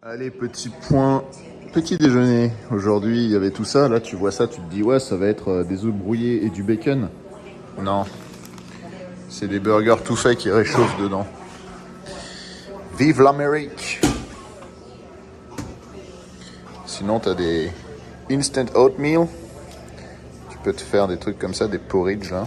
Allez, petit point, petit déjeuner. Aujourd'hui, il y avait tout ça. Là, tu vois ça, tu te dis, ouais, ça va être des œufs brouillés et du bacon. Non, c'est des burgers tout faits qui réchauffent dedans. Vive l'Amérique! Sinon, tu as des instant oatmeal. Tu peux te faire des trucs comme ça, des porridge. Hein.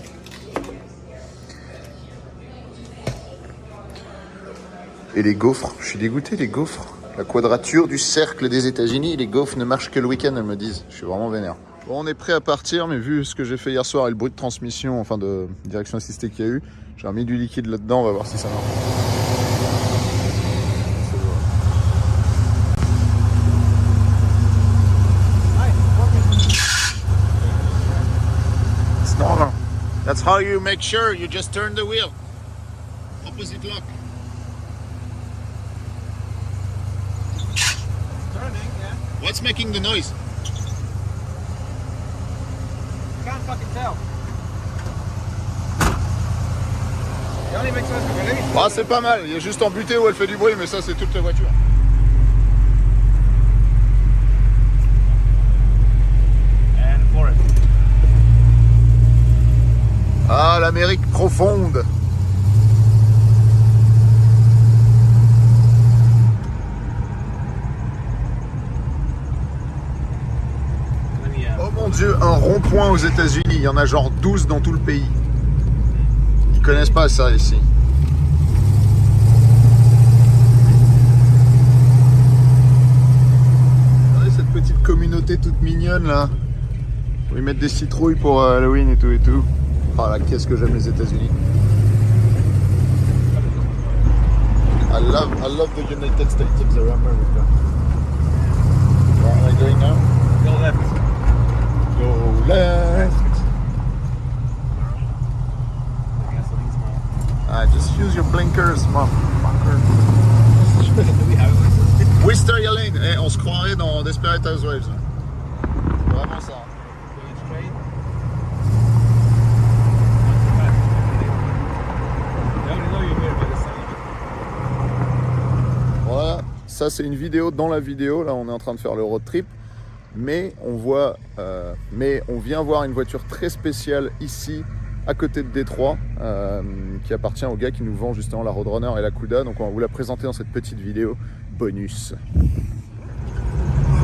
Et les gaufres. Je suis dégoûté, les gaufres. La quadrature du cercle des États-Unis, les gaufres ne marchent que le week-end, elles me disent. Je suis vraiment vénère. Bon, on est prêt à partir, mais vu ce que j'ai fait hier soir et le bruit de transmission, enfin de direction assistée qu'il y a eu, j'ai remis du liquide là-dedans, on va voir si ça marche. It's normal. That's how you make sure you just turn the wheel. Opposite lock. What's making the noise? Can't fucking tell. It only makes sense to release. Ah, c'est pas mal, il y a juste embuté où elle fait du bruit, mais ça c'est toute la voiture. And for it. Ah, l'Amérique profonde. Oh mon Dieu, un rond-point aux États-Unis, il y en a genre 12 dans tout le pays. Ils connaissent pas ça ici. Regardez cette petite communauté toute mignonne là. Ils mettent des citrouilles pour Halloween et tout et tout. Ah là, qu'est-ce que j'aime les États-Unis. I love the United States of America. Where am I going now? Go left. Go left. Just use your blinkers, motherfucker. Wisteria Lane. Eh, on se croirait dans Desperate Housewives. C'est vraiment ça. Voilà, ça c'est une vidéo dans la vidéo. Là, on est en train de faire le road trip. Mais on vient voir une voiture très spéciale ici, à côté de Détroit, qui appartient au gars qui nous vend justement la Roadrunner et la Cuda. Donc on va vous la présenter dans cette petite vidéo bonus.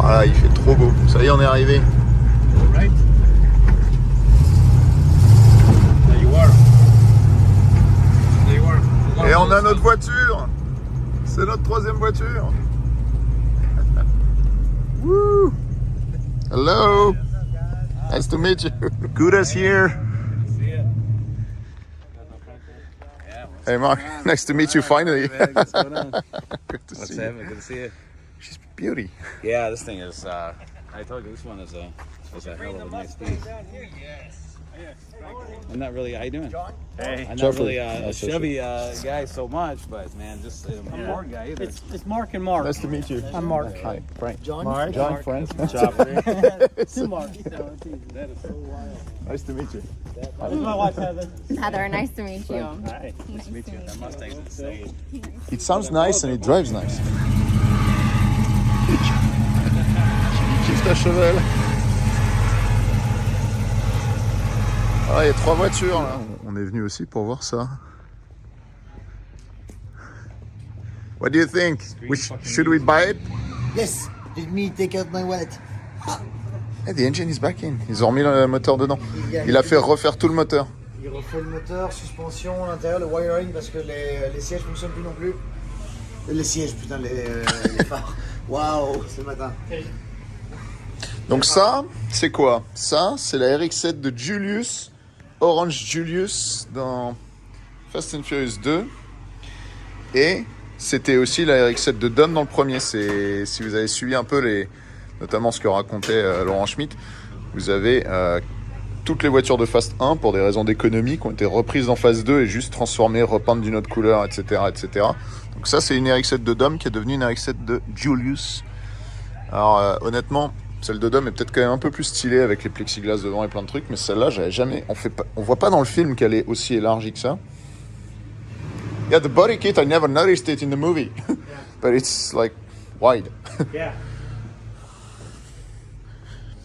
Ah là, il fait trop beau. Ça y est, on est arrivé. Right. There you are. There you are. Et on a notre voiture. C'est notre troisième voiture. Woo! Hello. Nice to meet you. Kuda's here. Hey Mark, nice to meet you finally. What's going on? Good to What's see you. happening? Good to see you. She's beauty. Yeah, this thing is. I told you this one is a hell of a nice piece. I'm not really. How you doing? Hey, I'm not Jeffrey. really a Nice to Chevy guy so much, but man, just a Ford guy either. it's Mark and Mark. Nice to meet you. I'm Mark. Hi, Frank. John. John, Mark. friends. Two Marks. So it's easy. That is so wild. Nice to meet you. This is my wife Heather. Heather, nice to meet you. Hi. Nice to meet you. That Mustang's insane. It sounds nice and it drives nice. Kiffe ta chevelle. Ah, il y a 3 voitures là. On est venu aussi pour voir ça. What do you think? Should we buy it? Yes, let me take out my wallet. Hey, the engine is back in. Ils ont remis le moteur dedans. Il a fait refaire tout le moteur. Il refait le moteur, suspension, l'intérieur, le wiring parce que les sièges fonctionnent plus non plus. Les sièges, putain, les phares. Waouh, ce matin. Donc ça, c'est quoi? Ça, c'est la RX-7 de Julius, Orange Julius dans Fast and Furious 2. Et c'était aussi la RX-7 de Dom dans le premier. Si vous avez suivi un peu notamment ce que racontait Laurent Schmitt, vous avez toutes les voitures de Fast 1 pour des raisons d'économie qui ont été reprises dans Fast 2 et juste transformées, repeintes d'une autre couleur, etc., etc. Donc ça, c'est une RX-7 de Dom qui est devenue une RX-7 de Julius. Alors honnêtement, celle de Dom est peut-être quand même un peu plus stylée avec les plexiglas devant et plein de trucs, mais celle-là, j'avais jamais. On voit pas dans le film qu'elle est aussi élargie que ça. Yeah, the body kit, I never noticed it in the movie, but it's like wide. Yeah.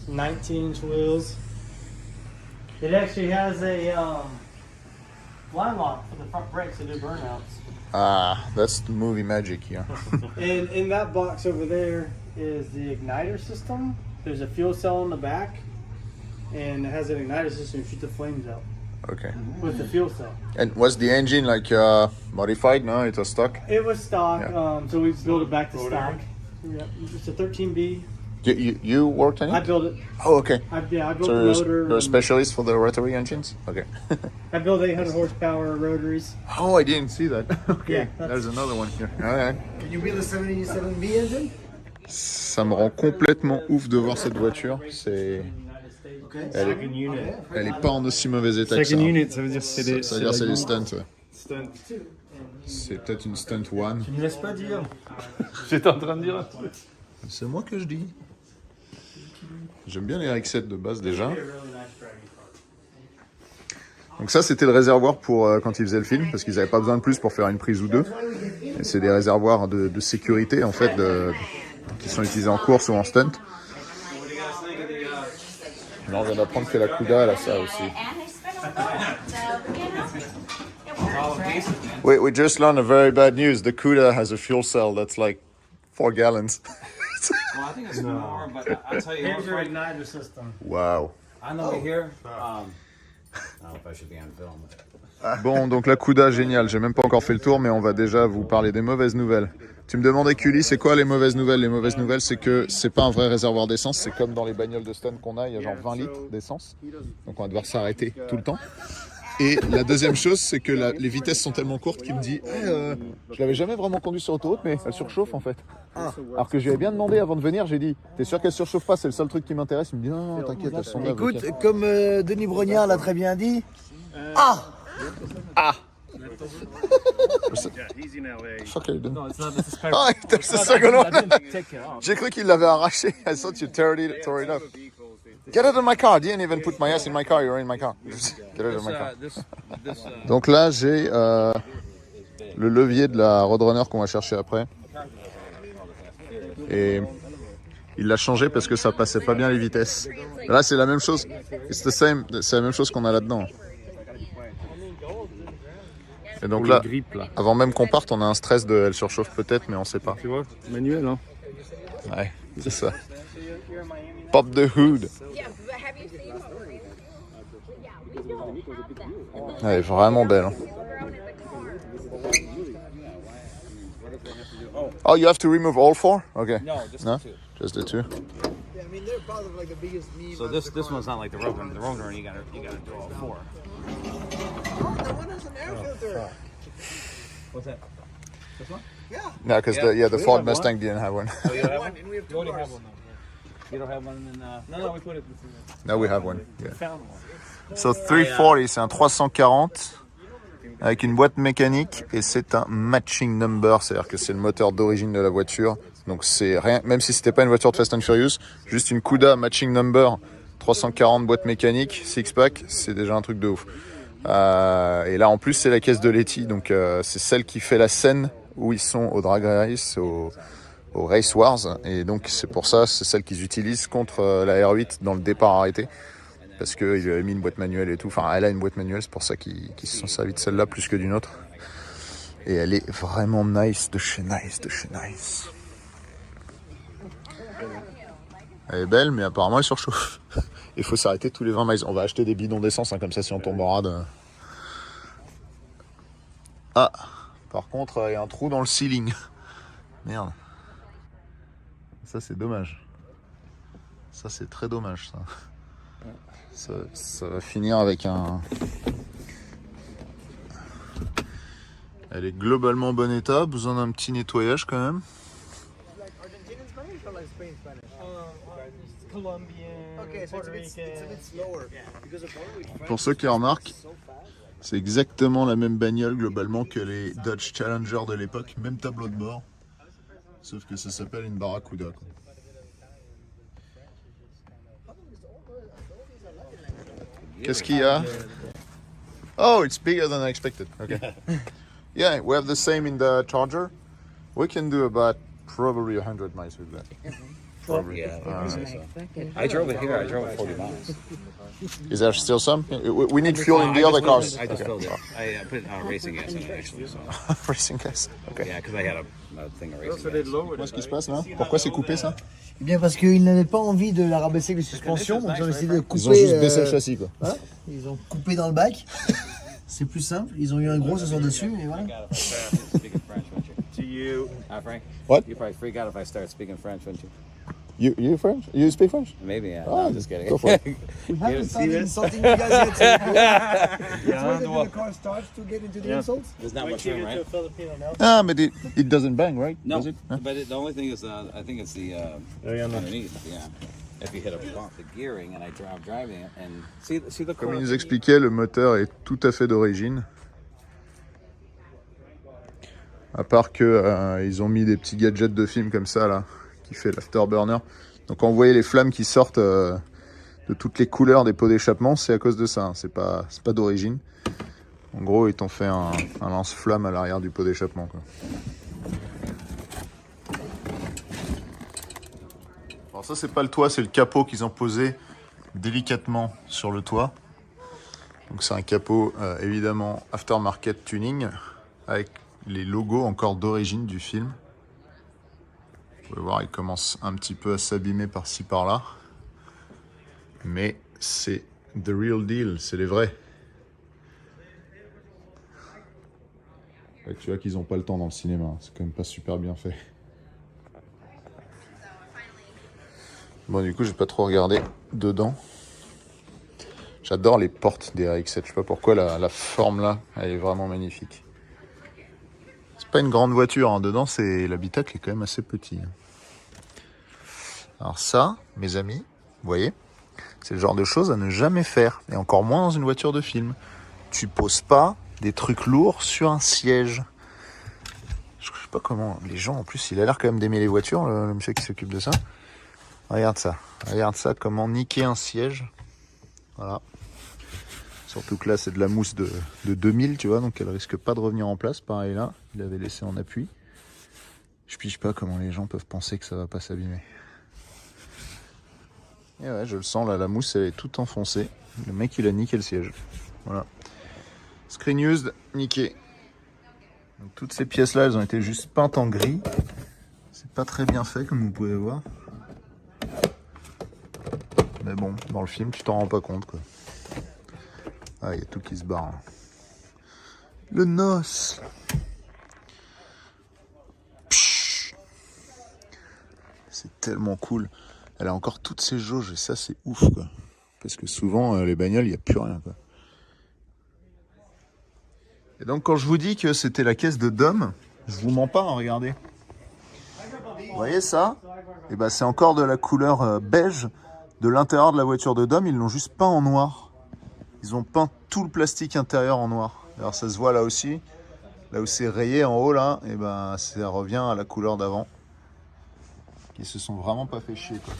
19-inch wheels. It actually has a line lock for the front brakes to do burnouts. Ah, that's the movie magic here. And in that box over there is the igniter system. There's a fuel cell in the back, and it has an igniter system to shoot the flames out Okay. with the fuel cell. And was the engine like modified? No, it was stock. It was stock, Yeah. So we built it back to stock. Yeah, it's a 13B. You worked on I it? built it. Oh, okay. I built So the motor. you're a specialist for the rotary engines? Okay. I built 800 horsepower rotaries. Oh, I didn't see that. Okay. Yeah, There's another one here. Ouais. Can you build a 77B engine? Ça me rend complètement ouf de voir cette voiture. C'est... Okay. Elle est pas en aussi mauvais état que ça. Second unit, ça veut dire que c'est des. Ça veut dire c'est des stunts. Ouais. Stunt. C'est peut-être une stunt one. Tu ne laisses pas dire. J'étais en train de dire un truc. C'est moi que je dis. J'aime bien les RX-7 de base déjà. Donc ça c'était le réservoir pour quand ils faisaient le film, parce qu'ils n'avaient pas besoin de plus pour faire une prise ou deux. Et c'est des réservoirs de sécurité en fait, qui sont utilisés en course ou en stunt. Là on vient d'apprendre que la Cuda elle a ça aussi. We just learned a very bad news. The Cuda has a fuel cell that's like 4 gallons. Well, I think it's more, but I'll tell you Here's your what. igniter system. Wow. I know here. I don't know if I should be on film. Bon, donc la Cuda, génial. J'ai même pas encore fait le tour, mais on va déjà vous parler des mauvaises nouvelles. Tu me demandais, Cully, c'est quoi les mauvaises nouvelles? Les mauvaises nouvelles, c'est que c'est pas un vrai réservoir d'essence. C'est comme dans les bagnoles de stun qu'on a, il y a genre 20 litres d'essence. Donc on va devoir s'arrêter tout le temps. Et la deuxième chose, c'est que les vitesses sont tellement courtes qu'il me dit je l'avais jamais vraiment conduit sur autoroute, mais elle surchauffe en fait. Alors que je lui avais bien demandé avant de venir, j'ai dit t'es sûr qu'elle surchauffe pas? C'est le seul truc qui m'intéresse. Il me dit non, t'inquiète, elles sont là. Écoute, ok. comme Denis Brognard l'a très bien dit. He's in LA. Fuck, I didn't. No, it's not. This is part Ah, there's the second one. Take it off. J'ai cru qu'il l'avait arraché. I thought you tore it off. Get out of my car. I didn't even put my ass in my car. You're in my car. Get out of my car. Donc là, j'ai le levier de la Roadrunner qu'on va chercher après. Et il l'a changé parce que ça passait pas bien les vitesses. Là, c'est la même chose. It's the same. C'est la même chose qu'on a là-dedans. Et donc là, Grippe là. avant même qu'on parte, on a un stress de elle surchauffe peut-être, mais on sait pas. Tu vois, manuel hein. Ouais, c'est ça. Pop the hood. Elle est vraiment belle. Hein. Oh, you have to remove all 4? Okay. No, just No? the two. Just the 2. Yeah, I mean, they're probably like the biggest meme. So this one's not like the Roadrunner. The Roadrunner, you gotta do all 4. Oh, the one has an air filter. What's that? This one? No, because the Ford Mustang didn't have one. Oh, you don't have one? And we have two You already cars. have one. Though. You don't have one in. No, we put it. Now we have one. Yeah. Found one. So 340, c'est un 340 avec une boîte mécanique et c'est un matching number, c'est-à-dire que c'est le moteur d'origine de la voiture. Donc c'est rien, même si c'était pas une voiture de Fast and Furious, juste une Cuda matching number 340 boîte mécanique, six pack, c'est déjà un truc de ouf. Et là en plus c'est la caisse de Letty, donc c'est celle qui fait la scène où ils sont au Drag Race, au Race Wars, et donc c'est pour ça, c'est celle qu'ils utilisent contre la R8 dans le départ arrêté. Parce qu'il lui avait mis une boîte manuelle et tout. Enfin, elle a une boîte manuelle, c'est pour ça qu'ils se sont servis de celle-là plus que d'une autre. Et elle est vraiment nice, de chez nice, de chez nice. Elle est belle, mais apparemment elle surchauffe. Il faut s'arrêter tous les 20 miles. On va acheter des bidons d'essence, hein, comme ça si on tombe en rade. Ah, par contre, il y a un trou dans le ceiling. Merde. Ça, c'est dommage. Ça, c'est très dommage, ça. Ça va finir avec un... Elle est globalement en bon état, besoin d'un petit nettoyage quand même. Argentinian Spanish or like Spain Spanish? Colombian, Okay, so Puerto it's a Rican. bit slower. Because of Puerto Rican Pour ceux qui remarquent, c'est exactement la même bagnole globalement que les Dodge Challenger de l'époque, même tableau de bord. Sauf que ça s'appelle une Barracuda, quoi. Qu'est-ce qu'il y a? Oh, it's bigger than I expected. Okay. Yeah, we have the same in the Charger. We can do about probably 100 miles with that. Probably. Yeah, I think so. I drove it here. I drove it 40 miles. Is there still some? We need fuel in the other cars. I just filled it. I put racing gas in it actually. So. Racing gas. Okay. Yeah, because I had a thing of racing gas. Qu'est-ce qui se passe là? Pourquoi c'est coupé ça? Eh bien parce qu'ils n'avaient pas envie de la rabaisser avec les suspensions, donc ils ont décidé de couper. Ils ont juste baissé le châssis quoi. Voilà, ils ont coupé dans le bac. C'est plus simple, ils ont eu un gros assesseur dessus et voilà. Speaking French, wouldn't you? To you. Frank? What? You probably freak out if I start speaking French, wouldn't you? You French? You speak French? Maybe, yeah. Oh, No, I'm just kidding. go for it. We haven't started insulting you guys yet. So let's wait until the car starts to get into the insults. There's not Wait much till you room, get to right? a Filipino now. Ah, but it doesn't bang, right? No, Does it? Huh? but the only thing is, I think it's the underneath, yeah. If you hit a bump, the gearing, and I'm driving it, and see the Comme core. il nous expliquait, le moteur est tout à fait d'origine. À part que ils ont mis des petits gadgets de film comme ça là, qui fait l'afterburner. Donc quand vous voyez les flammes qui sortent de toutes les couleurs des pots d'échappement, c'est à cause de ça. Hein. C'est pas d'origine. En gros, ils t'ont fait un lance-flamme à l'arrière du pot d'échappement, quoi. Alors ça, c'est pas le toit, c'est le capot qu'ils ont posé délicatement sur le toit. Donc c'est un capot évidemment aftermarket tuning avec les logos encore d'origine du film. Vous pouvez voir, il commence un petit peu à s'abîmer par-ci par-là. Mais c'est the real deal, c'est les vrais. Et tu vois qu'ils n'ont pas le temps dans le cinéma, c'est quand même pas super bien fait. Bon, du coup, j'ai pas trop regardé dedans. J'adore les portes des RX-7, je sais pas pourquoi la forme là, elle est vraiment magnifique. C'est pas une grande voiture, hein. Dedans l'habitacle est quand même assez petit. Alors ça, mes amis, vous voyez, c'est le genre de choses à ne jamais faire, et encore moins dans une voiture de film. Tu poses pas des trucs lourds sur un siège. Je sais pas comment, les gens en plus, il a l'air quand même d'aimer les voitures, le monsieur qui s'occupe de ça. Regarde ça, comment niquer un siège. Voilà. Surtout que là, c'est de la mousse de 2000, tu vois, donc elle risque pas de revenir en place. Pareil là, il l'avait laissé en appui. Je pige pas comment les gens peuvent penser que ça va pas s'abîmer. Et ouais, je le sens là, la mousse elle est toute enfoncée. Le mec il a niqué le siège. Voilà. Screen used, niqué. Donc, toutes ces pièces là, elles ont été juste peintes en gris. C'est pas très bien fait comme vous pouvez voir. Mais bon, dans le film, tu t'en rends pas compte quoi. Ah, il y a tout qui se barre. Là. Le NOS. C'est tellement cool. Elle a encore toutes ses jauges et ça c'est ouf quoi. Parce que souvent les bagnoles il n'y a plus rien quoi. Et donc quand je vous dis que c'était la caisse de Dom, je vous mens pas, hein, regardez. Vous voyez ça? Et ben c'est encore de la couleur beige de l'intérieur de la voiture de Dom, ils l'ont juste peint en noir. Ils ont peint tout le plastique intérieur en noir. Alors ça se voit là aussi. Là où c'est rayé en haut là, et ben ça revient à la couleur d'avant. Ils se sont vraiment pas fait chier quoi.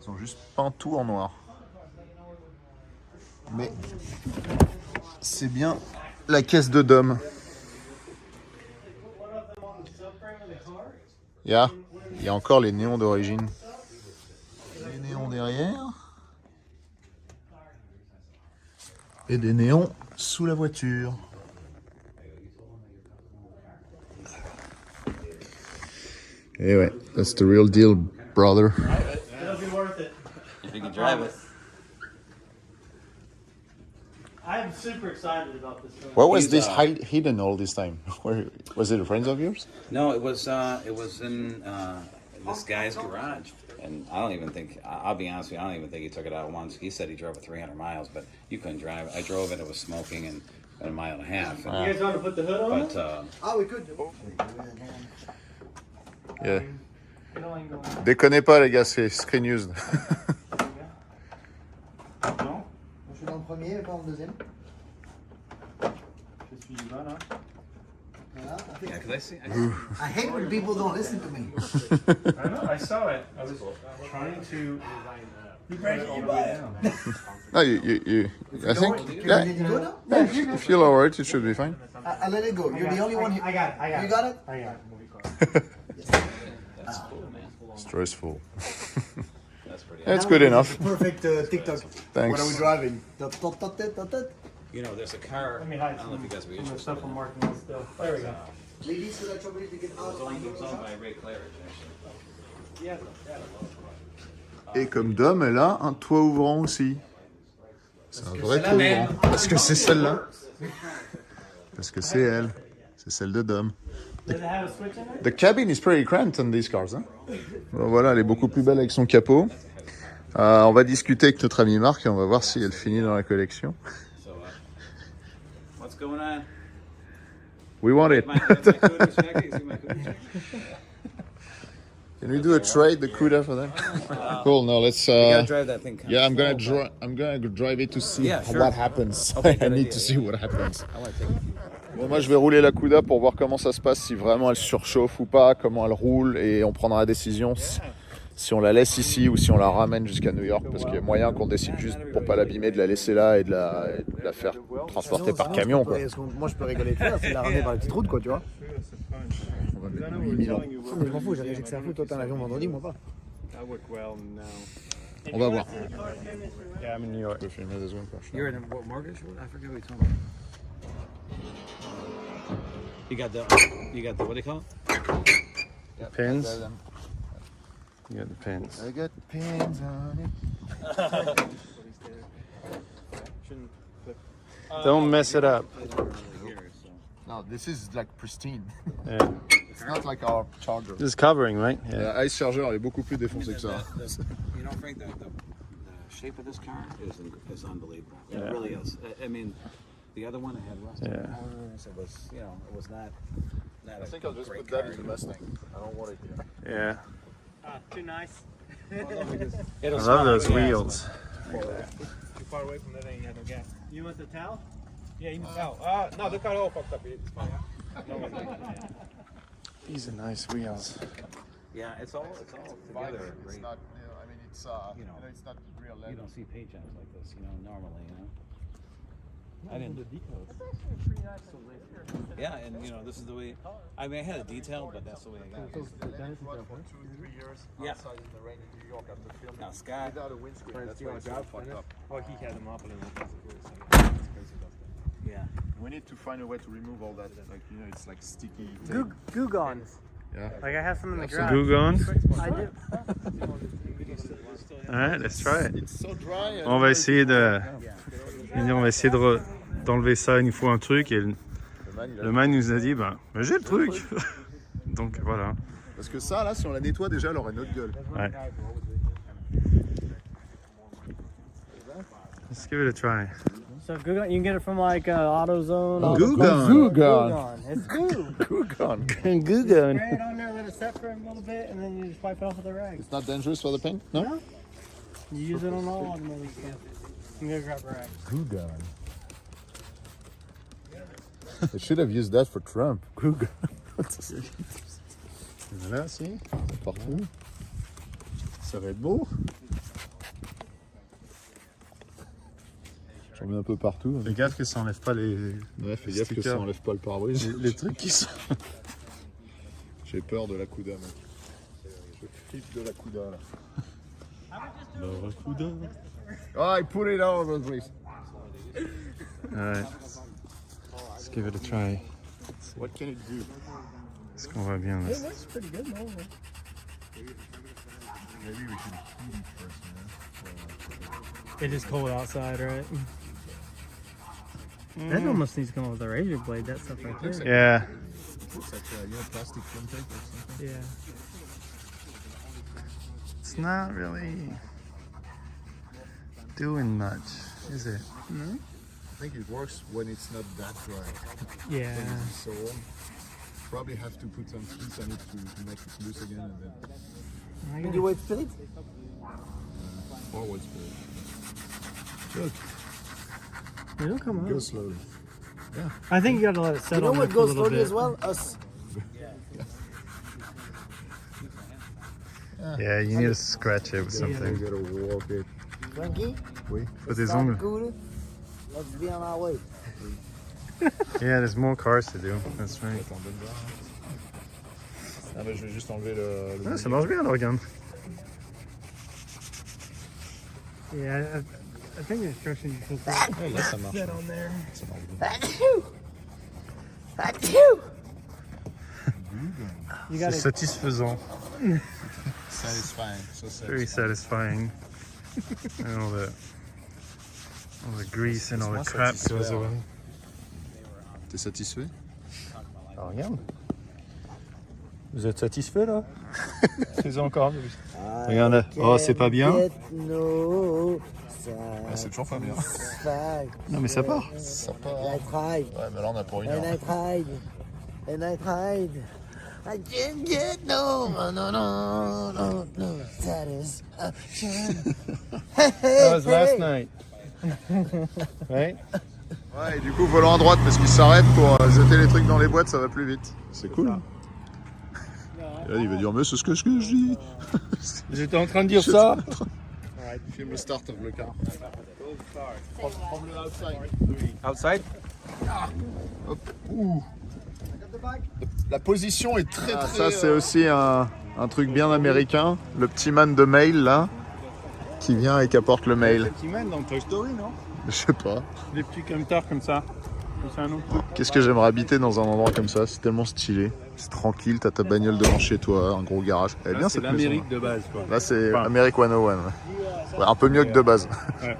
Ils ont juste peint tout en noir. Mais c'est bien la caisse de Dom. Il y a encore les néons d'origine. Les néons derrière. Et des néons sous la voiture. Et ouais, that's the real deal, brother. It'll be worth it. If you can drive it. I'm super excited about this film. What was this hidden all this time? Where was it? Friends of yours? No, it was in this guy's garage, and I don't even think. I'll be honest with you, I don't even think he took it out once. He said he drove it 300 miles, but you couldn't drive it. I drove it; it was smoking and a mile and a half. You guys want to put the hood on it? But We could. Yeah. You know, I can go on. Déconnez pas les gars, c'est screen used. Non? Je suis dans le premier, pas dans le deuxième. Je suis Ivan, hein? Voilà. yeah, because I see. I hate when people don't listen to me. I know, I saw it. I was trying to. You break it, you buy it. No, you I think, Can you yeah, let it go now? yeah, if you feel alright, it should be fine. I let it go. You're the only one here. I got it. You got it? I got it. Movie car. That's cool, man. Straw is full. That's pretty. That's good enough. Perfect TikTok. Thanks. What are we driving? Tut, tut, tut, tut, tut, tut. You know, there's a car. Let me I hide don't know if you guys would be some of the interested. stuff I'm marking on still. There we go. Ladies, could I trouble you to get out? It was owned by Ray Claridge, actually. Yeah. Et comme Dom, elle a un toit ouvrant aussi. C'est un vrai toit ouvrant. Parce que c'est celle-là. Parce que c'est elle. C'est celle de Dom. Does it have a switch in it? The cabin is pretty cramped on these cars. Hein? Bon, voilà, elle est beaucoup plus belle avec son capot. On va discuter avec notre ami Marc et on va voir si elle finit dans la collection. So, what's going on? We want it. My Cuda check? You see my Cuda check? Can we do a trade, the Cuda for that? Cool. No, let's. You gotta drive that thing. Yeah, I'm gonna drive it to see Yeah, sure. what happens. Okay, I good need idea, to see what happens. I want to take it. Bon, moi, je vais rouler la Cuda pour voir comment ça se passe, si vraiment elle surchauffe ou pas, comment elle roule, et on prendra la décision si on la laisse ici ou si on la ramène jusqu'à New York, parce qu'il y a moyen qu'on décide juste pour pas l'abîmer, de la laisser là et de la faire transporter par camion, quoi. Moi, je peux rigoler de faire, c'est de la ramener par la petite route, quoi, tu vois. On va mettre 8000 ans. Mais je m'en fous, j'ai que ça à foutre. Toi, t'as un avion vendredi, moi pas. That worked well now. On va voir. Yeah, I'm in New York. Je peux filmer des secondes, quoi. You're in what mortgage? I forget what you're talking about. You got the what do you call it? Pins. You got the pins. I got pins on it. Don't mess it up. No, this is like pristine. Yeah. It's not like our Charger. This is covering, right? Yeah. La Ice Charger, elle est beaucoup plus défoncée que ça. You know, Frank, the shape of this car is unbelievable. It Yeah. really is. I mean, the other one I had rusted Yeah. tires. It was, you know, it was not I think a I'll just great put that car. in the Mustang. I don't want it here. Yeah. Too nice. It'll I smell love like those gas. wheels. Too far away from that thing, you have no gas. You want the towel? Yeah, you can tell. No, the car all fucked up. It's fine. No one's like that. These are nice wheels. Yeah, it's all together. It's Right? not, I mean, it's, You know, it's not real You leather. don't see paint jobs like this, you know, normally, you know. I didn't. Yeah, and you know, this is the way. I mean, I had a detail, but that's the way I got it. For 2-3 years Yeah. outside in the rain in New York after filming. Now, Scott, Without a windscreen, that's why it's so fucked up. Well, he had them up and then it's crazy about that. yeah. We need to find a way to remove all that, like, you know, it's like sticky tape. Goo gone. Yeah. Like I have some in the garage. Glue gun? I do. Alright, let's try it. It's so dry. On va essayer d'enlever ça, il nous faut un truc et le man nous a dit bah j'ai le truc. Donc voilà. Parce que ça, là, si on la nettoie, déjà, elle aurait notre gueule. Ouais. Let's give it a try. So Goo Gone, you can get it from like AutoZone. Goo Gone. Goo Gone. It's Goo. Goo Gone. Glue gun. Spray it on there, let it set for a little bit, and then you just wipe it off with a rag. It's not dangerous for the paint? No? No. You use it on all automobiles. I'm gonna grab a rag. Goo Gone. They should have used that for Trump. Goo Gone. Voilà, si. C'est partout. Ça va être beau. J'en mets un peu partout. Fais gaffe que ça enlève pas les Ouais, fais gaffe que stickers. ça enlève pas le pare-brise. les trucs qui sont. J'ai peur de la Cuda, mec. Je flippe de la Cuda, là. Oh, I put it all over the place. Alright. Let's give it a try. What can it do? Est-ce qu'on va bien là? It looks pretty good, no? Maybe we can heat it first, It is cold outside, right? That almost needs to come with a razor blade. That stuff right there. Yeah. Looks like, you know, plastic film tape or something. Yeah. It's not really doing much, is it? I think it works when it's not that dry. Yeah. When it's so warm. Probably have to put some heat on it to make it loose again and then You wait spirit? forward spirit. It'll come Go out. slowly. I think you gotta let it You settle. know on what it for a goes little slowly bit. as well? Us. Yeah, you need to scratch it with You something. gotta walk it. Frankie? Oui. Put des Sound ongles. cool? Let's be on our way. Yeah, there's more cars to do. That's right. Attends, donne-moi. Ah, mais je vais juste enlever le... Ah, ça marche bien, là, regarde. Yeah, I think the instructions you should say. Ouais, là, ça marche. That on there. Ça marche bien. You C'est gotta satisfaisant. Satisfying. So Very satisfying. And all the grease and all the moins crap satisfaire. goes away. T'es satisfait? Ah, regarde. Vous êtes satisfait là? Fais encore. Regarde là. Oh, c'est pas bien? Ah, c'est toujours pas bien. Non, mais ça part. Ça part. I tried, Ouais, mais là, on a pour une heure. and I tried, and I tried. I didn't get no satisfaction. That was last night. Right? Ouais, et du coup, volant à droite parce qu'il s'arrête pour jeter les trucs dans les boîtes, ça va plus vite. C'est cool. Et là, il va dire, mais c'est ce que je dis. J'étais en train de dire ça. Filme le start of le car. Prends-le outside. Outside? Hop. Ouh. La position est très très... Ça, c'est aussi un truc bien américain. Le petit man de mail, là, qui vient et qui apporte le mail. Petit man dans Toy Story, non? Je sais pas. Des petits compteurs comme ça. C'est un autre truc. Qu'est-ce que j'aimerais habiter dans un endroit comme ça? C'est tellement stylé. C'est tranquille, t'as ta bagnole devant chez toi, un gros garage. Elle est bien C'est cette maison. l'Amérique de base, quoi. Là, c'est Enfin, Amérique 101. Ouais. Ouais, un peu mieux que de base. Ouais.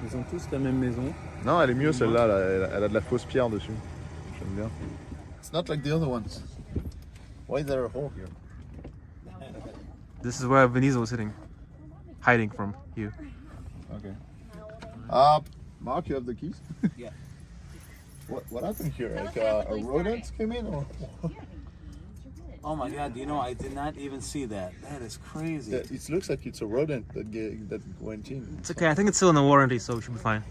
Ils ont tous la même maison. Non, elle est mieux celle-là. Là. Elle a de la fausse pierre dessus. J'aime bien. It's not like the other ones. Why is there a hole here? This is where Veniza was sitting, hiding from you. Okay. Mark, you have the keys? Yeah. What happened here? Like a rodent came in, or? Oh my God! You know, I did not even see that. That is crazy. Yeah, it looks like it's a rodent that went in. It's okay. I think it's still in the warranty, so we should be fine.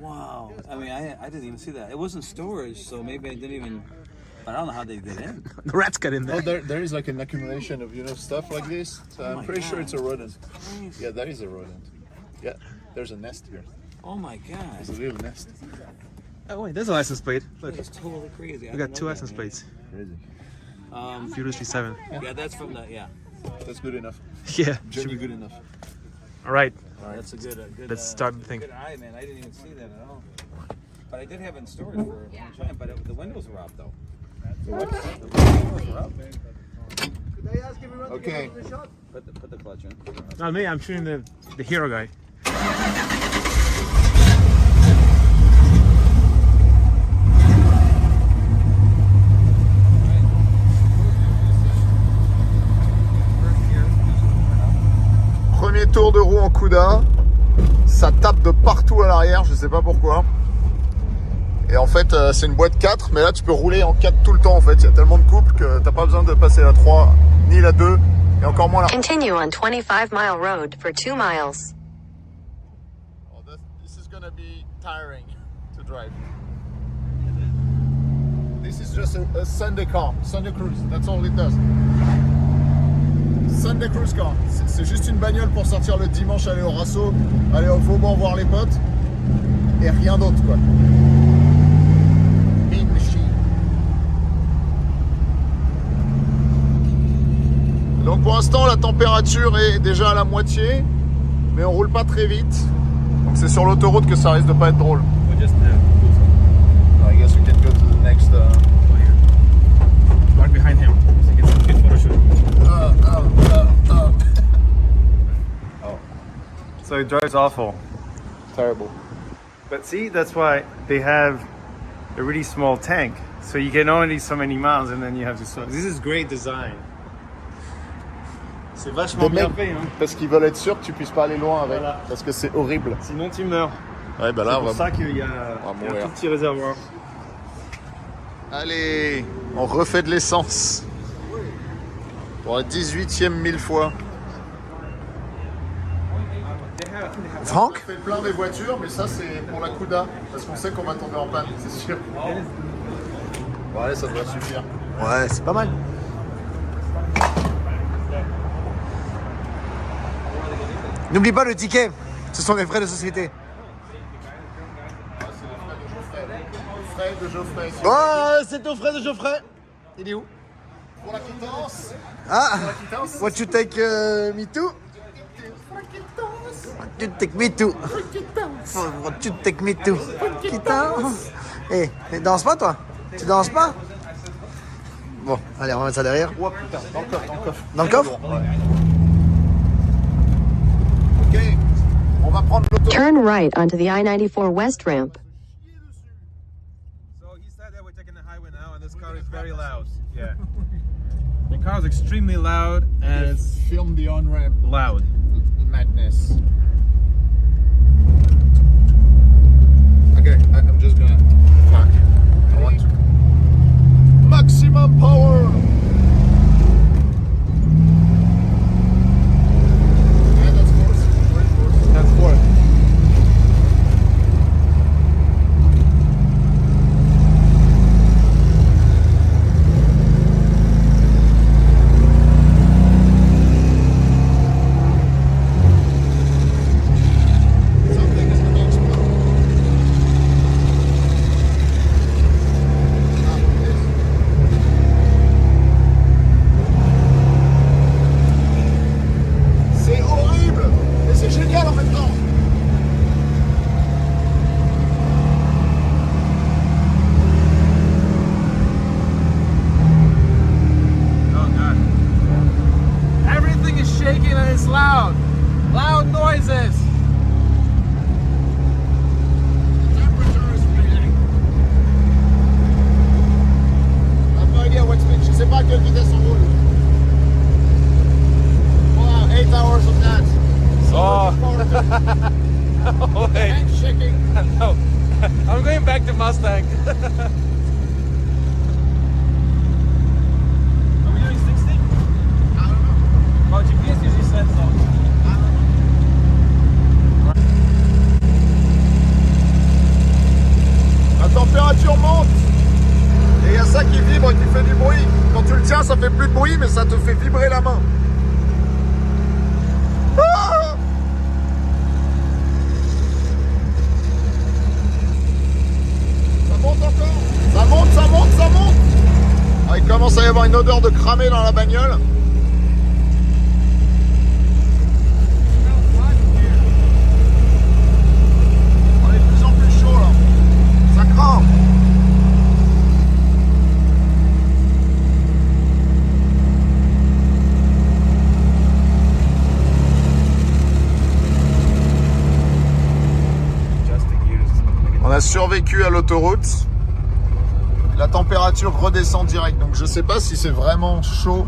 Wow. I mean, I didn't even see that. It wasn't storage, so maybe I didn't even. I don't know how they get in. The rats got in there. Oh, there is like an accumulation of stuff like this. So I'm my pretty sure God. it's a rodent. Crazy. Yeah, that is a rodent. Yeah, there's a nest here. Oh my God. There's a little nest. Oh wait, there's a license plate. Look, That's totally crazy. we got two license plates. Crazy. Furiously 7. Yeah, that's from the That's good enough. Yeah. Johnny good enough. All right. That's a good. Let's start the thing. Good eye, man. I didn't even see that at all. But I did have it in storage for a long time. But the windows were up though. The windows were up. Okay. Put the clutch in. Not me. I'm shooting the hero guy. Premier tour de roue en Cuda, ça tape de partout à l'arrière, je sais pas pourquoi. Et en fait, c'est une boîte 4, mais là tu peux rouler en 4 tout le temps en fait. Il y a tellement de couples que t'as pas besoin de passer la 3 ni la 2, et encore moins la... Continue on 25 Mile Road for 2 miles. Oh, this is gonna be tiring to drive. This is just a Sunday car, Sunday cruise, that's all it does. Sunday cruise car, c'est juste une bagnole pour sortir le dimanche, aller au Rasso, aller au Vauban voir les potes, et rien d'autre quoi. Mean machine. Donc pour l'instant la température est déjà à la moitié, mais on roule pas très vite. Donc c'est sur l'autoroute que ça risque de pas être drôle. I guess we can go to the next. Right behind him. So you get some good photo shoot. So it drives awful. Terrible. But see, that's why they have a really small tank. So you can only so many miles and then you have to slow. This is great design. C'est vachement Des bien mecs, fait, hein. parce qu'ils veulent être sûrs que tu puisses pas aller loin avec, Voilà. parce que c'est horrible. Sinon tu meurs. Ouais, bah là, C'est on pour va... ça qu'il y a, va il y a mourir. un tout petit réservoir. Allez, on refait de l'essence. Pour la 18e 1000 fois. Franck? On fait plein des voitures, mais ça c'est pour la Cuda, parce qu'on sait qu'on va tomber en panne, c'est sûr. Bon allez, ça devrait suffire. Ouais, c'est pas mal. N'oublie pas le ticket. Ce sont les frais de société. Frais de Geoffrey. Oh, c'est aux frais de Geoffrey. Il est où? Pour la quittance. Ah, what you take me to? What you take me to? What you take me to? Quittance. Eh, danse pas toi? Tu danses pas? Bon, allez, on va mettre ça derrière. Oh putain, dans le coffre, dans le coffre. Dans le coffre? Ok, on va prendre l'autoroute. Turn right onto the I-94 West ramp. So he said that we're taking the highway now, and this car is very loud. Yeah. The car is extremely loud, and it's Film the on-ramp loud. madness. Okay, I'm just gonna... Fuck. I want to... Maximum power! Yeah, that's force. Great force. That's fourth. Something is gonna explode. Ah, yes. C'est horrible, mais c'est génial en même temps. Oh god. Everything is shaking and it's loud. Loud noises. Temperature is freezing. I have no idea what speed. Je sais pas à quelle vitesse on roule. Wow, 8 hours of that. Oh. Oh wait. And shaking. No. I'm going back to Mustang. Are we doing 60? I don't know. Well, GPS usually says so. La température monte. Et il y a ça qui vibre et qui fait du bruit. Quand tu le tiens, ça fait plus de bruit, mais ça te fait vibrer la main. Ah! Ça monte encore. Ça monte, ça monte, ça monte. Ah, il commence à y avoir une odeur de cramé dans la bagnole. On est de plus en plus chaud là. Ça crame. On a survécu à l'autoroute. La température redescend direct. Donc je sais pas si c'est vraiment chaud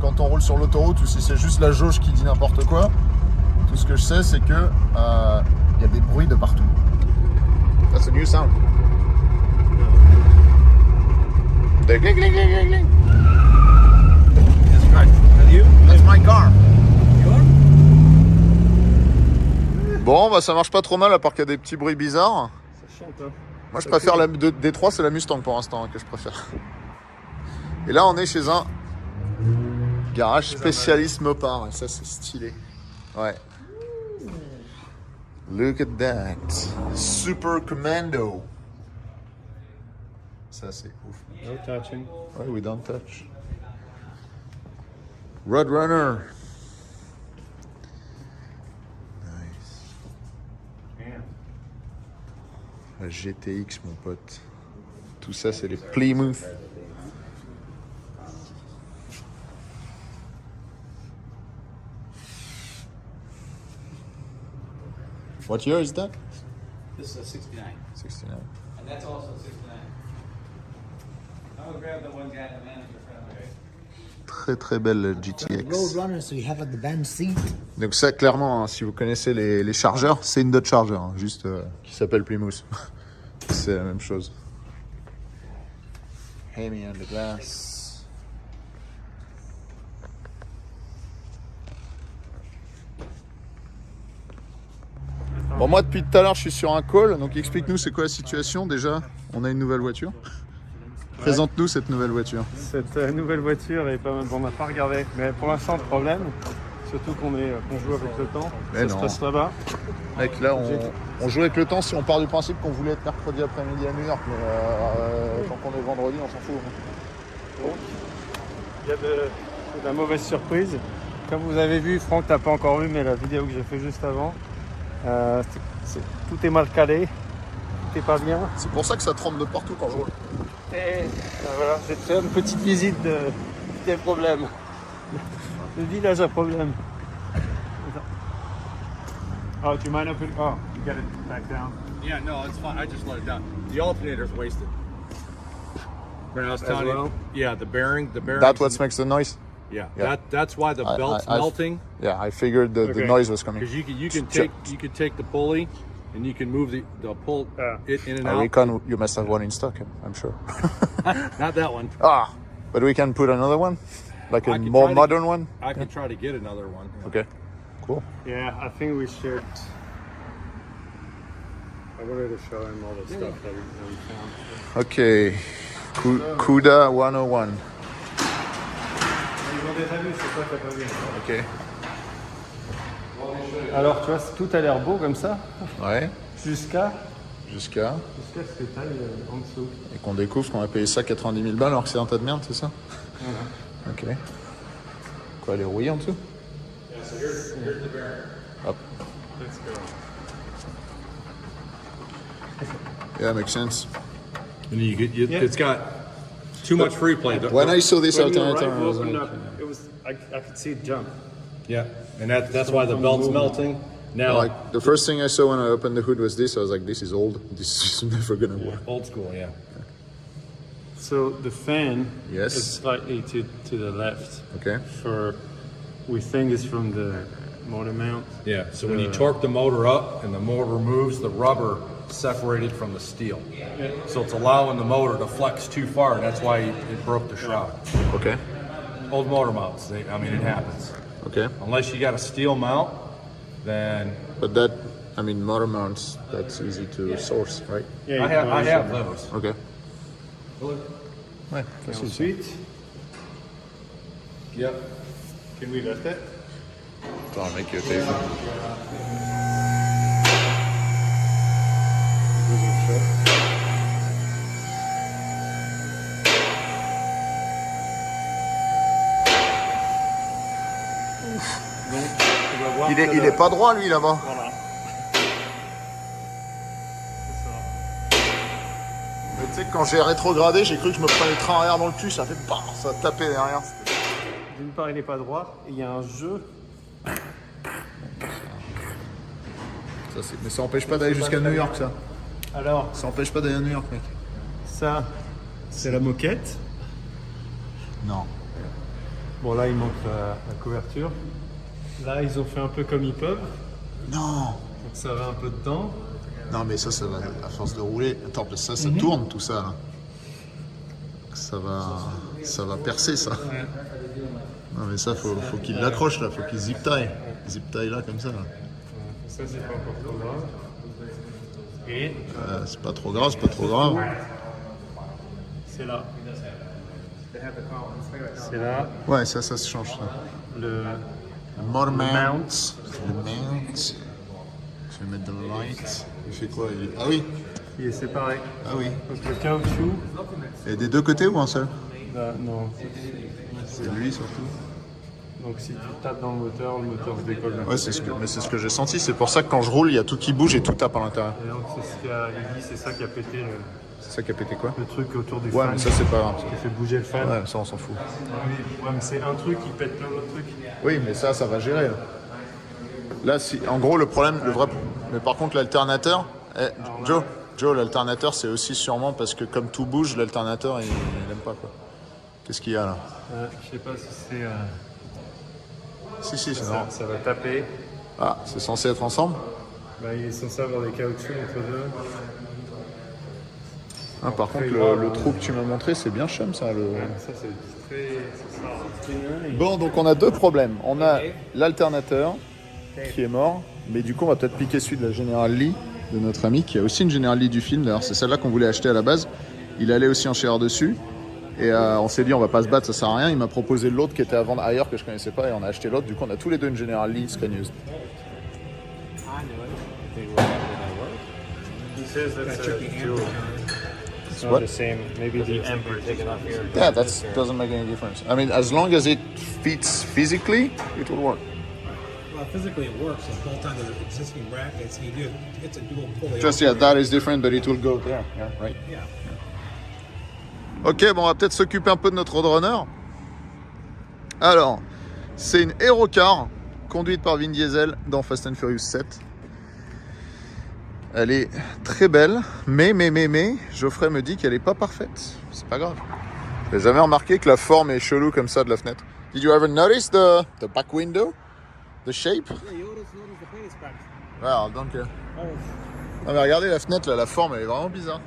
quand on roule sur l'autoroute ou si c'est juste la jauge qui dit n'importe quoi. Tout ce que je sais, c'est que y a des bruits de partout. That's a new sound. The gling, gling, gling, gling, gling. That's right. And you? That's my car. Bon, bah ça marche pas trop mal à part qu'il y a des petits bruits bizarres. Ça chante, hein. Moi je préfère la des trois, c'est la Mustang pour l'instant que je préfère. Et là on est chez un garage spécialiste Mopar, et ça c'est stylé. Ouais. Look at that. Super Commando. Ça c'est ouf. No touching. Ouais, we don't touch. Roadrunner. La GTX, mon pote. Tout ça, c'est les Plymouth. What year is that? This is a 69. 69. And that's also 69. I'm gonna grab the one guy, the manager friendly, right? Très très belle GTX. Roadrunner, so you have at the band seat. Donc ça, clairement, hein, si vous connaissez les chargeurs, c'est une Dodge Charger, hein, juste qui s'appelle Plymouth. C'est la même chose. Amy on the glass. Bon, moi depuis tout à l'heure je suis sur un call, donc explique-nous c'est quoi la situation. Déjà, on a une nouvelle voiture. Présente-nous cette nouvelle voiture. Cette nouvelle voiture est pas mal. Bon, on n'a pas regardé, mais pour l'instant, problème. Surtout qu'on joue avec le temps. Mais Ça non. se passe là-bas. Mec, là on joue avec le temps si on part du principe qu'on voulait être mercredi après-midi à New York, mais tant qu'on est vendredi, on s'en fout. Donc, il y a de la mauvaise surprise. Comme vous avez vu, Franck t'as pas encore vu, mais la vidéo que j'ai fait juste avant, tout est mal calé, tout est pas bien. C'est pour ça que ça tremble de partout quand je roule. Et voilà, j'ai fait une petite visite des problèmes. Le village à problème. Oh, do you mind opening? Oh, you got it back down. Yeah, no, it's fine. I just let it down. The alternator's wasted. But I was telling well? you, yeah, the bearing. That's what makes the noise? Yeah, Yeah. that's why the belt's melting. Yeah, I figured the Okay. noise was coming. Because you can take the pulley, and you can move the pull it in and I out. reckon you must have one in stock, I'm sure. Not that one. Ah, but we can put another one? Like a I can more try to- modern one? I can try to get another one. Yeah. Okay, cool. Yeah, I think we should. I wanted to show him all the stuff that we found. Okay, Cuda 101. Ils ont déjà vu, c'est quoi t'as pas vu. Ok, Alors tu vois, tout a l'air beau comme ça, ouais, jusqu'à jusqu'à... ce que t'ailles en dessous. Et qu'on découvre qu'on a payé ça 90 000 balles alors que c'est un tas de merde, c'est ça? Ok. Quoi, elle est rouillée en dessous? Hop. Let's go. Yeah, makes sense. And Yeah. it's got too much free play. When I saw this When you alternator, arrived, I was opened like, up, it was I could see it jump. Yeah, and that's why the belt's melting. Now, like, the first thing I saw when I opened the hood was this. I was like, this is old. This is never gonna work. old school, yeah. So the fan Yes. is slightly to the left. Okay. We think it's from the motor mount. Yeah, so when you torque the motor up and the motor moves, the rubber separated from the steel. So it's allowing the motor to flex too far, and that's why it broke the shroud. Okay. Old motor mounts, it happens. Okay. Unless you got a steel mount, then But that, I mean, motor mounts, that's easy to source, right? Yeah, I have those. Okay. Ouais, Et facile. ensuite, Yep. can we lift it? Attends, mec, il y a le téléphone. Donc, tu vas voir. Il est pas droit, lui, là-bas. Voilà. C'est ça. Mais tu sais que quand j'ai rétrogradé, j'ai cru que je me prenais le train arrière dans le cul, ça fait BAM, ça a tapé derrière. D'une part, il n'est pas droit, et il y a un jeu. Mais ça empêche pas d'aller jusqu'à New York, ça. Alors, Ça empêche pas d'aller à New York, mec. ça, c'est la moquette. Non. Bon, là, il manque la couverture. Là, ils ont fait un peu comme ils peuvent. Non. Donc, ça va un peu dedans. Non, mais ça va, à force de rouler. Attends, ça tourne, tout ça, là. Ça va percer, ça. Non, mais ça, faut qu'il l'accroche, là. Faut qu'il zip tie. Zip tie, là, comme ça, là. Ça, c'est pas encore trop grave. Et C'est pas trop grave, c'est pas trop grave. c'est là. C'est là Ouais, ça se change, ça. le Motor mount. mount. Le mount. Je vais mettre dans le light. Il fait quoi? Ah oui. qui est séparé. Ah oui. Donc le caoutchouc, Et des deux côtés ou un seul? là, non. C'est lui, surtout. Donc si tu tapes dans le moteur se décolle. Ouais, c'est ce que j'ai senti. C'est pour ça que quand je roule, il y a tout qui bouge et tout tape à l'intérieur. Et donc c'est ce qu'il a, il dit, c'est ça qui a pété C'est ça qui a pété quoi? le truc autour du Ouais, fan. mais ça, c'est pas grave. Qui fait bouger le fan. Ouais, ça, on s'en fout. Ouais, mais c'est un truc qui pète plein d'autres trucs. Oui, mais ça va gérer. Là, si, en gros, le problème, le vrai. Mais par contre, l'alternateur. Joe, l'alternateur, c'est aussi sûrement parce que comme tout bouge, l'alternateur, il aime pas quoi. Qu'est-ce qu'il y a là? Je sais pas si c'est. Si, c'est non. Ça va taper. Ah, c'est censé être ensemble? Bah, il est censé avoir des caoutchoucs entre deux. Ah, par contre, le trou que tu m'as montré, c'est bien chum ça. Ça, c'est très. C'est ça. Bon, donc on a deux problèmes. On a l'alternateur qui est mort, mais du coup, on va peut-être piquer celui de la General Lee, de notre ami, qui a aussi une General Lee du film. D'ailleurs, c'est celle-là qu'on voulait acheter à la base. Il allait aussi enchère dessus. Et on s'est dit, on va pas se battre, ça sert à rien. Il m'a proposé l'autre qui était à vendre ailleurs que je connaissais pas et on a acheté l'autre. Du coup, on a tous les deux une General Lee scagneuse. He says that's a jewel. It's What? not the same. Maybe the amp are taken off here. Yeah, that doesn't make any difference. I mean, as long as it fits physically, it will work. Well, physically it works. It's bolt onto the existing brackets. It's a dual pulley. Just, yeah, that is different, but it will go there. Yeah, right. Yeah. Ok, bon, on va peut-être s'occuper un peu de notre Roadrunner. Alors, c'est une Aerocar conduite par Vin Diesel dans Fast and Furious 7. Elle est très belle, mais, Geoffrey me dit qu'elle est pas parfaite. C'est pas grave. J'ai jamais remarqué que la forme est chelou comme ça de la fenêtre. Did you ever notice the back window? The shape? Yeah, you notice the paint is cracked. Well, don't care. Non mais regardez la fenêtre là, la forme elle est vraiment bizarre.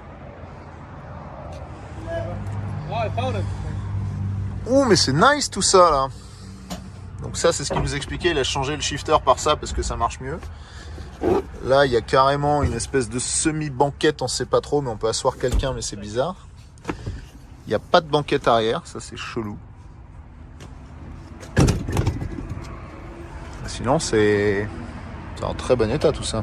Oh, I found it. Oh mais c'est nice tout ça là. Donc ça c'est ce qu'il nous expliquait, il a changé le shifter par ça parce que ça marche mieux. Là il y a carrément une espèce de semi-banquette, on sait pas trop mais on peut asseoir quelqu'un mais c'est bizarre. Il n'y a pas de banquette arrière, ça c'est chelou. Sinon c'est en très bon état tout ça.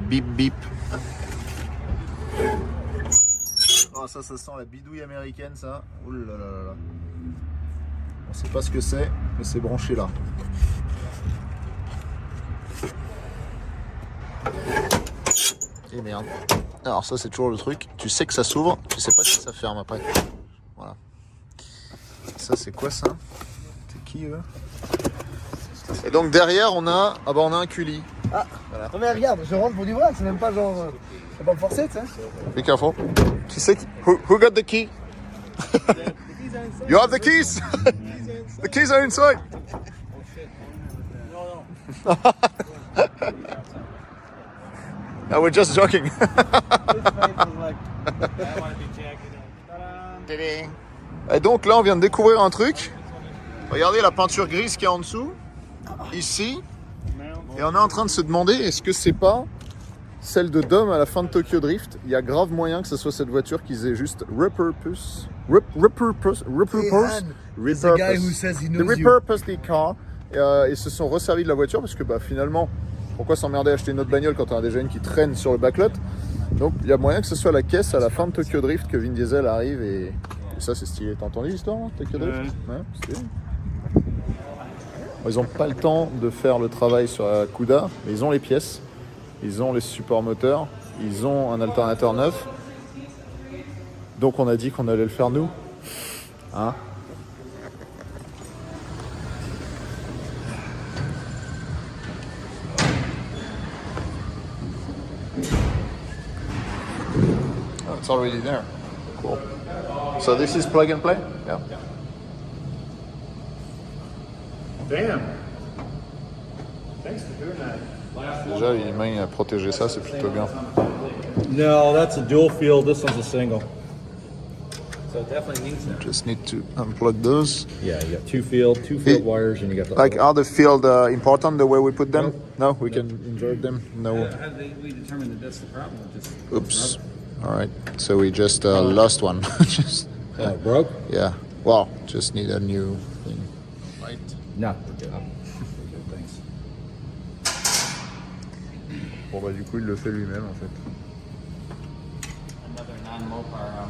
Bip bip. Oh ça sent la bidouille américaine ça. Oh là là là là. On sait pas ce que c'est, mais c'est branché là. Et merde. Alors ça c'est toujours le truc. Tu sais que ça s'ouvre, tu sais pas si ça ferme après. Voilà. Ça c'est quoi ça? C'est qui eux? Et donc derrière on a, on a un culi. Ah, voilà. Non mais regarde, je rentre pour du vrai, c'est même pas genre... c'est pas me forcer, tu sais. Be careful. Qui c'est qui... Who got the key? You have the keys? The keys are inside. No, we're just joking. Et donc là on vient de découvrir un truc. Regardez la peinture grise qu'il y a en dessous. Ici. Et on est en train de se demander est-ce que c'est pas celle de Dom à la fin de Tokyo Drift. Il y a grave moyen que ce soit cette voiture qu'ils aient juste repurpose the car. Et se sont resservis de la voiture parce que finalement, pourquoi s'emmerder à acheter une autre bagnole quand on a déjà une qui traîne sur le backlot? Donc il y a moyen que ce soit la caisse à la fin de Tokyo Drift que Vin Diesel arrive et ça c'est stylé. T'as entendu l'histoire, hein, Tokyo Drift? Ouais, stylé. Ils n'ont pas le temps de faire le travail sur la Cuda, mais ils ont les pièces, ils ont les supports moteurs, ils ont un alternateur neuf. Donc on a dit qu'on allait le faire nous. Hein? Oh, it's already there. Cool. So this is plug and play? Yeah. Damn. Thanks for doing that. Déjà, il a protégé ça, c'est plutôt bien. No, that's a dual field. This one's a single. So it definitely needs that. Just need to unplug those. Yeah, you got two field wires, and you got the Like, are the field important the way we put them? No, we can insert them. No. How did we determine that that's the problem? Just Oops. All right. So we just lost one. Just, broke. yeah. Well, just need a new thing. Right. No, we're good. Thanks. Bon bah du coup il le fait lui-même en fait. another non-Mopar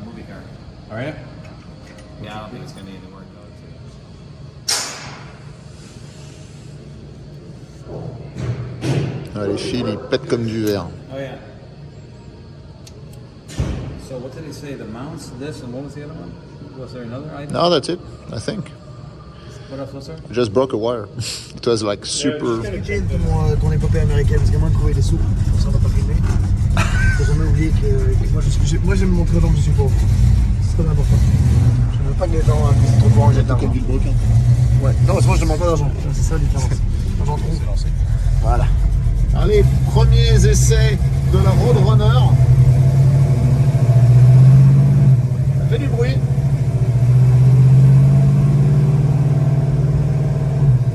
movie car. All right. Yeah, I don't think it's gonna need any work though. Ah, les fils ils pètent comme du verre. Oh yeah. So what did he say? The mounts, this, and what was the other one? Was there another item? No, that's it, I think. What else was there? I just broke a wire. It was like super... Expliquer ton épopée américaine, parce que moi, de trouver des sous, ça va pas filmer. Faut jamais oublier que moi, j'aime montrer aux gens que je suis pauvre. C'est très important. Je ne veux pas que les gens puissent trop pouvoir en jeter d'argent. Ouais. Non, parce que moi, je demande pas d'argent. C'est ça la différence. L'argent trouve. Voilà. Allez, premiers essais de la Roadrunner. Elle fait du bruit.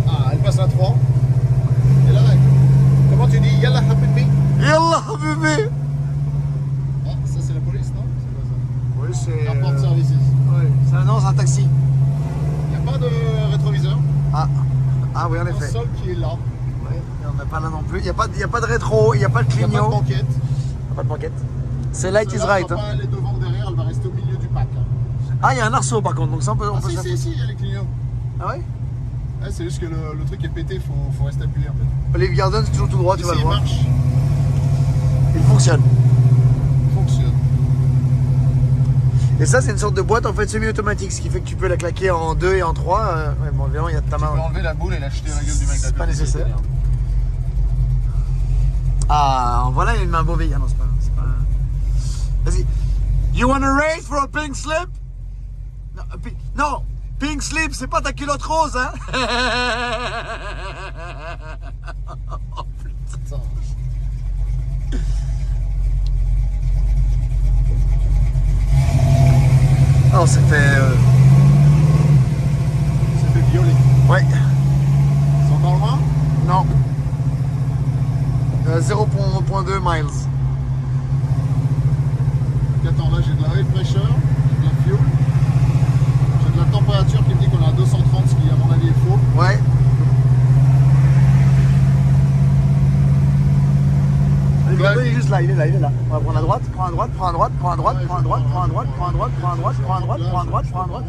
Ah, elle passe à 3. Et là, comment tu dis Yalla Habibi? Yalla Habibi! Ah, ça c'est la police, non? Oui, c'est. Airport Services. Oui, ça annonce un taxi. Il n'y a pas de rétroviseur. Ah, Ah oui, en un effet. sol qui est là. Ouais, et on n'a pas là non plus. Il n'y a, pas de rétro, il n'y a pas de Il n'y a pas de clignot. banquette. Il n'y a pas de banquette. C'est light is Celle-là, right. elle va Hein. pas aller devant ou derrière, elle va rester au milieu du pack. Ah, il y a un arceau par contre, donc ça on peut, Ah se faire- si, il y a les clignots. Ah ouais. Ouais, c'est juste que le truc est pété, faut rester appuyé en fait. Olive Garden, c'est toujours tout droit, tu vas Ici, le il voir. marche, Il fonctionne. il fonctionne. Et ça, c'est une sorte de boîte en fait semi-automatique, ce qui fait que tu peux la claquer en 2 et en 3. Ouais, bon, évidemment, il y a ta Tu peux main. enlever la boule et la jeter à la gueule du mec C'est d'à pas côté, nécessaire. italien. Ah, voilà, il y a une main vegan. Non, c'est pas. Vas-y. You wanna race for a pink slip? Non, pink slip, c'est pas ta culotte rose, hein? Oh, putain. Oh, c'était. C'était violet. Ouais. C'est encore loin? Non. 0.2 miles. Attends, là j'ai de la oil pressure, j'ai de la fuel, j'ai de la température qui me dit qu'on est à 230, ce qui à mon avis est faux. Ouais. Il est juste là, il est là. On va prendre à droite, prends à droite, prends à droite, prends à droite, prends à droite, prends à droite, prends à droite, prends à droite, prends à droite, prends à droite, prends à droite.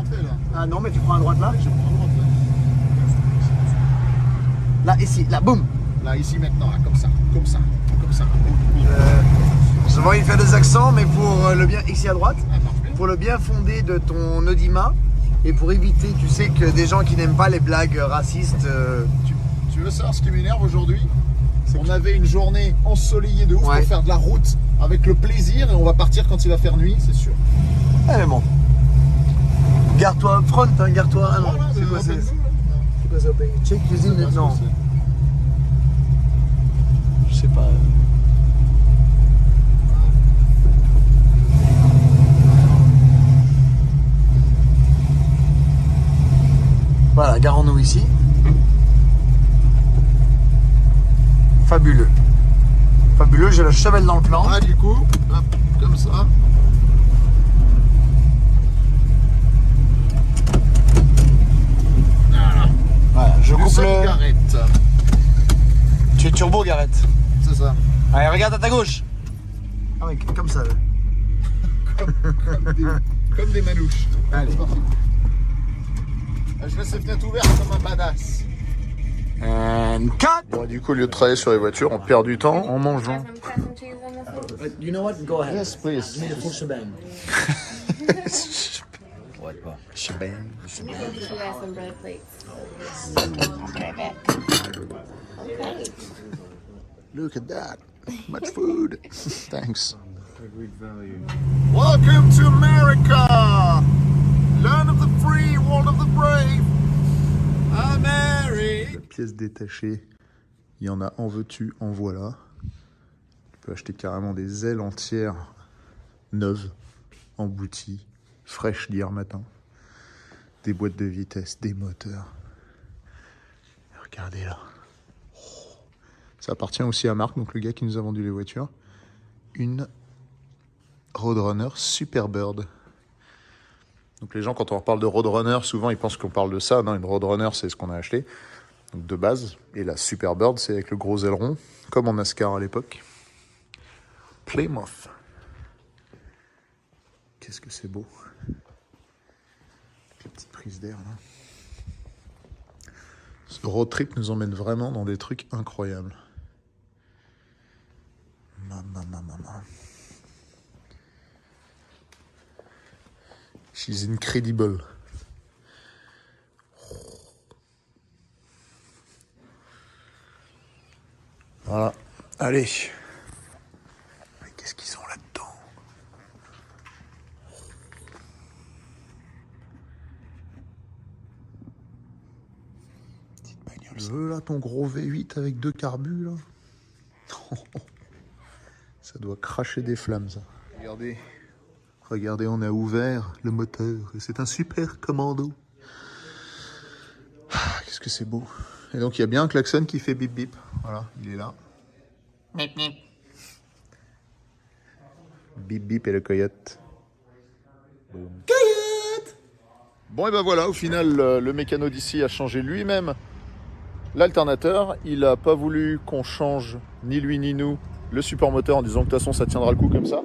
Ah non, mais tu prends à droite là. Je prends à droite là. Là, ici, là, boum. Là, ici maintenant, là, comme ça, comme ça, comme ça. Je vois il fait des accents, mais pour le bien, ici à droite, Ah, marche bien. pour le bien fondé de ton audimat et pour éviter, tu sais, que des gens qui n'aiment pas les blagues racistes. Tu veux savoir ce qui m'énerve aujourd'hui? On avait une journée ensoleillée de ouf Ouais. pour faire de la route avec le plaisir et on va partir quand il va faire nuit, c'est sûr. Ah, mais bon. Garde-toi up front, hein, garde-toi. Ah non, Voilà, c'est mais quoi open c'est blue, là. c'est quoi ça, open? Check cuisine, Je sais pas non. ce que Je sais pas. Voilà, garons-nous ici. Fabuleux. Fabuleux, j'ai le cheval dans le plan. Ah, du coup, hop, comme ça. Voilà, je coupe Lucien le... Garrett, Tu es turbo, Gareth. c'est ça. Allez, regarde à ta gauche. Ah oui, comme ça. Comme des manouches. Allez. C'est parti. Je laisse les fenêtres ouvertes comme un badass. And cut. Bon, du coup, au lieu de travailler sur les voitures, on perd du temps en mangeant. You know what? Go ahead. Yes, please. Give me the full shebang. Shebang. You got some bread plates. Look at that. Much food. Thanks. Great value. Welcome to America. Land of the free, world of the brave. America. La pièce détachée. Il y en a en veux-tu, en voilà. Tu peux acheter carrément des ailes entières neuves, embouties, fraîches d'hier matin. Des boîtes de vitesse, des moteurs. Regardez là. Ça appartient aussi à Marc, donc le gars qui nous a vendu les voitures. Une Roadrunner Superbird. Donc les gens, quand on leur parle de Roadrunner, souvent ils pensent qu'on parle de ça. Non, une Roadrunner, c'est ce qu'on a acheté, donc de base. Et la Superbird, c'est avec le gros aileron, comme en NASCAR à l'époque. Plymouth. Qu'est-ce que c'est beau. Les petites prises d'air là. Ce road trip nous emmène vraiment dans des trucs incroyables. Maman. She's incredible. Voilà. Allez. Mais qu'est-ce qu'ils ont là-dedans? Petite bagnole. Tu veux là ton gros V8 avec 2 carbus là? Ça doit cracher des flammes ça. Regardez. Regardez, on a ouvert le moteur et c'est un super commando. Ah, qu'est-ce que c'est beau. Et donc il y a bien un klaxon qui fait bip bip. Voilà, il est là. Bip bip et le coyote. Boum. Coyote. Bon et ben voilà, au final le mécano d'ici a changé lui-même l'alternateur, il a pas voulu qu'on change, ni lui ni nous, le support moteur en disant que de toute façon ça tiendra le coup comme ça.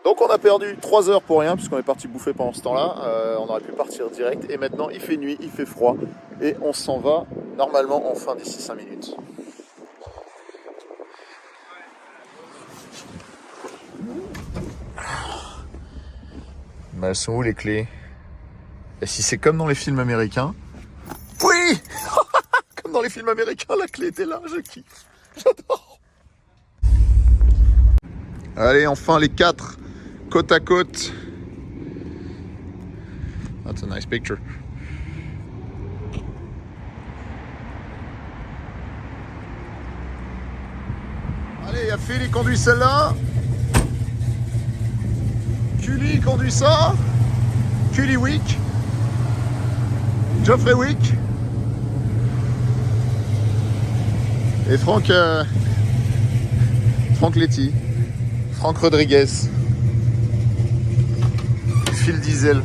Donc on a perdu 3 heures pour rien, puisqu'on est parti bouffer pendant ce temps-là. On aurait pu partir direct. Et maintenant, il fait nuit, il fait froid. Et on s'en va, normalement, enfin d'ici 5 minutes. Mais elles sont où les clés? Et si c'est comme dans les films américains? Oui. Comme dans les films américains, la clé était là, je kiffe. J'adore. Allez, enfin les 4 côte à côte. That's a nice picture. Allez, il y a Phil, il conduit celle-là. Cully conduit ça. Cully Wick. Geoffrey Wick. Et Franck Letty. Franck Rodriguez. Phil Diesel.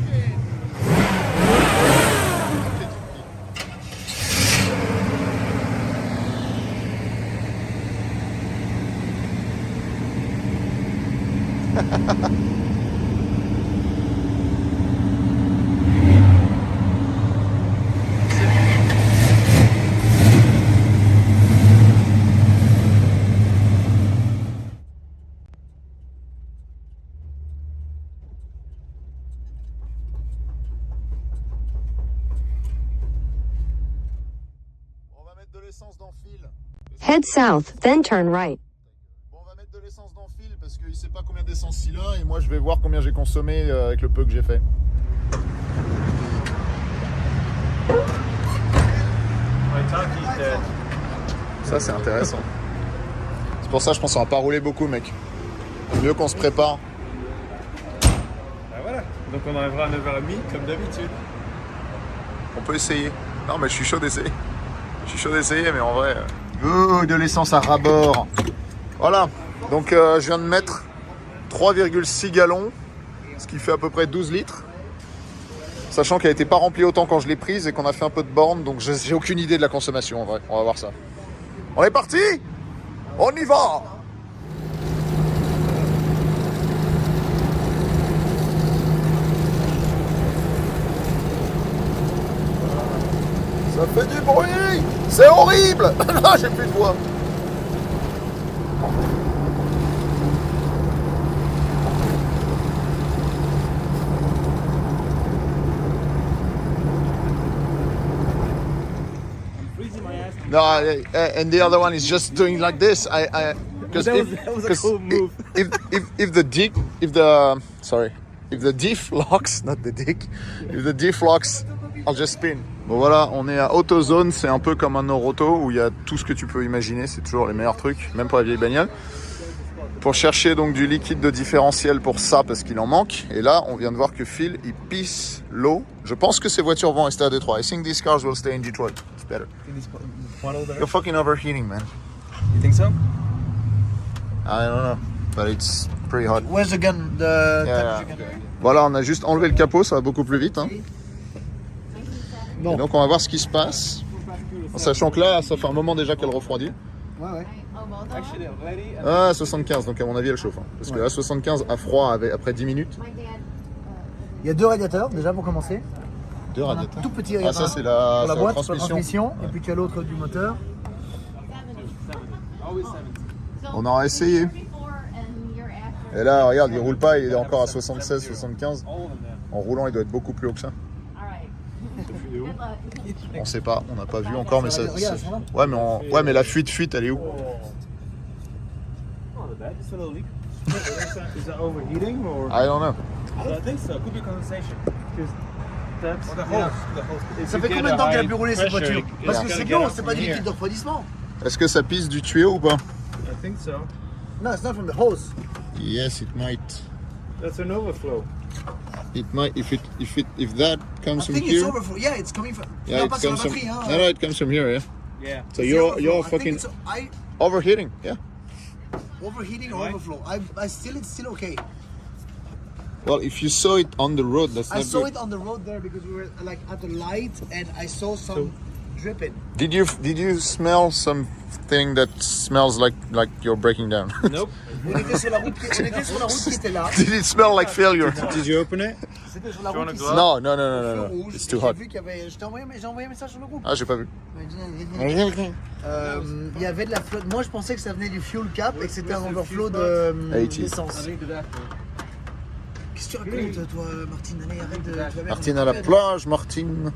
Head south, then turn right. Bon, on va mettre de l'essence dans Phil parce qu'il sait pas combien d'essence il a et moi je vais voir combien j'ai consommé avec le peu que j'ai fait. Ça c'est intéressant. C'est pour ça je pense qu'on va pas rouler beaucoup mec. Mieux qu'on se prépare. Ben voilà, donc on arrivera à 9h30 comme d'habitude. On peut essayer. Non mais je suis chaud d'essayer. Je suis chaud d'essayer mais en vrai... de l'essence à ras-bord. Voilà, donc je viens de mettre 3,6 gallons, ce qui fait à peu près 12 litres. Sachant qu'elle n'était pas remplie autant quand je l'ai prise et qu'on a fait un peu de borne, donc j'ai aucune idée de la consommation en vrai. On va voir ça. On est parti? On y va! Ça fait du bruit! C'est horrible! Là, j'ai plus de voix. No, and the other one is just doing like this. Because that was a cool move. If the diff locks, not the dick, if the diff locks, I'll just spin. Bon voilà, on est à AutoZone, c'est un peu comme un Noroto où il y a tout ce que tu peux imaginer, c'est toujours les meilleurs trucs, même pour la vieille bagnole. Pour chercher donc du liquide de différentiel pour ça parce qu'il en manque. Et là, on vient de voir que Phil, il pisse l'eau. Je pense que ces voitures vont rester à Détroit. I think these cars will stay in Detroit. It's better. You're fucking overheating, man. You think so? I don't know, but it's pretty hot. Where's the gun? Yeah. Voilà, on a juste enlevé le capot, ça va beaucoup plus vite. Hein. Bon. Et donc on va voir ce qui se passe. En sachant que là, ça fait un moment déjà qu'elle refroidit. Ouais, ouais. Ah, 75, donc à mon avis elle chauffe. Hein. Parce que là, 75 à froid après 10 minutes. Il y a 2 radiateurs déjà pour commencer. 2 radiateurs. Tout petit Ah, radiateur. ça c'est la, pour la boîte, pour la transmission. transmission. Et puis tu as l'autre du moteur. On aura essayé. Et là, regarde, il roule pas, il est encore à 76, 75. En roulant, il doit être beaucoup plus haut que ça. On sait pas, on n'a pas vu encore, mais ça. Ouais, mais la fuite, elle est où? Is that overheating or? I don't know. I don't think so. It could be condensation. Ça fait combien de temps qu'elle a pu rouler cette voiture? Parce que c'est bon, c'est pas du liquide de refroidissement. Est-ce que ça pisse du tuyau ou pas? I think so. No, it's not from the hose. Yes, it might. That's an overflow. It might if that comes I from think here. it's overflow. Yeah, it's coming from. Yeah, it pas sur la comes from. batterie, hein. No, it comes from here, yeah. Yeah. So It's you're overflow. I think fucking it's overheating, yeah. overheating or overflow. It's still okay. Well, if you saw it on the road, that's I not saw good. it on the road there because we were like at the light and I saw some Je vais à peine. Did you smell something that smells like you're breaking down? Nope. On était sur la route qui était là. Did it smell like failure? Did you open it? C'était sur la Do you route wanna qui go était out? No. rouge. It's too hot. J'ai vu qu'il y avait. J'ai envoyé un message sur le groupe. Ah, j'ai pas vu. Il y avait de la flotte. Moi, je pensais que ça venait du fuel cap et que c'était un overflow d'essence. Qu'est-ce que tu racontes, toi, Martine? Allez, arrête de. tu vas bien. Martine à la plage, Martine.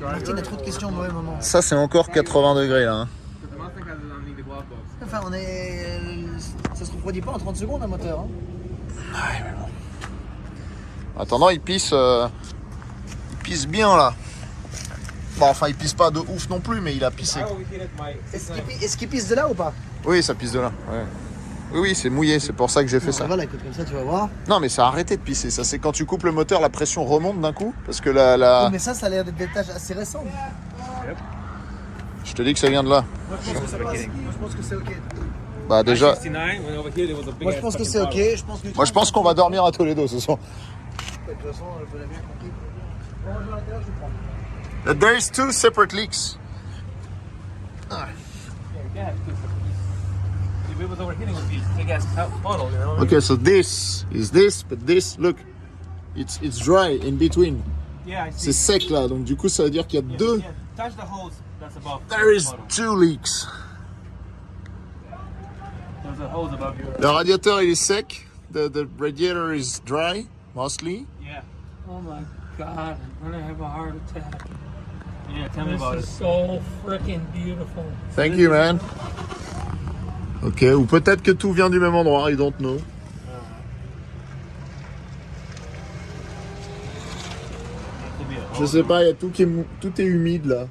Martine a trop de questions au mauvais moment. Ça, c'est encore 80 degrés là. Hein. Enfin, ça se refroidit pas en 30 secondes un moteur. Hein. Attendant, il pisse bien là. Bon, enfin, il pisse pas de ouf non plus, mais il a pissé. Est-ce qu'il pisse de là ou pas? Oui, ça pisse de là. Ouais. Oui, c'est mouillé, c'est pour ça que j'ai fait ça. Voilà, écoute, comme ça, tu vas voir. Non, mais ça a arrêté de pisser. Ça, c'est quand tu coupes le moteur, la pression remonte d'un coup. Parce que Oh, mais ça a l'air d'être des tâches assez récentes. Je te dis que ça vient de là. Moi, je pense que c'est ok. Bah, déjà. Moi, je pense que c'est ok. Moi, je pense qu'on va dormir à Toledo ce soir. De toute façon, je l'ai bien compris. Bon, je vais à l'intérieur, je prends. There is 2 separate leaks. Okay, so this is this, but this, look, it's dry in between. C'est sec là, donc du coup ça veut dire qu'il y a deux. There is 2 leaks. Le radiateur il est sec. The radiator is dry, mostly. Yeah. Oh my God, I'm gonna have a heart attack. Yeah, tell me about it. This is so freaking beautiful. Thank you, man. Ok, ou peut-être que tout vient du même endroit, I don't know. Je sais pas, il y a tout est humide là.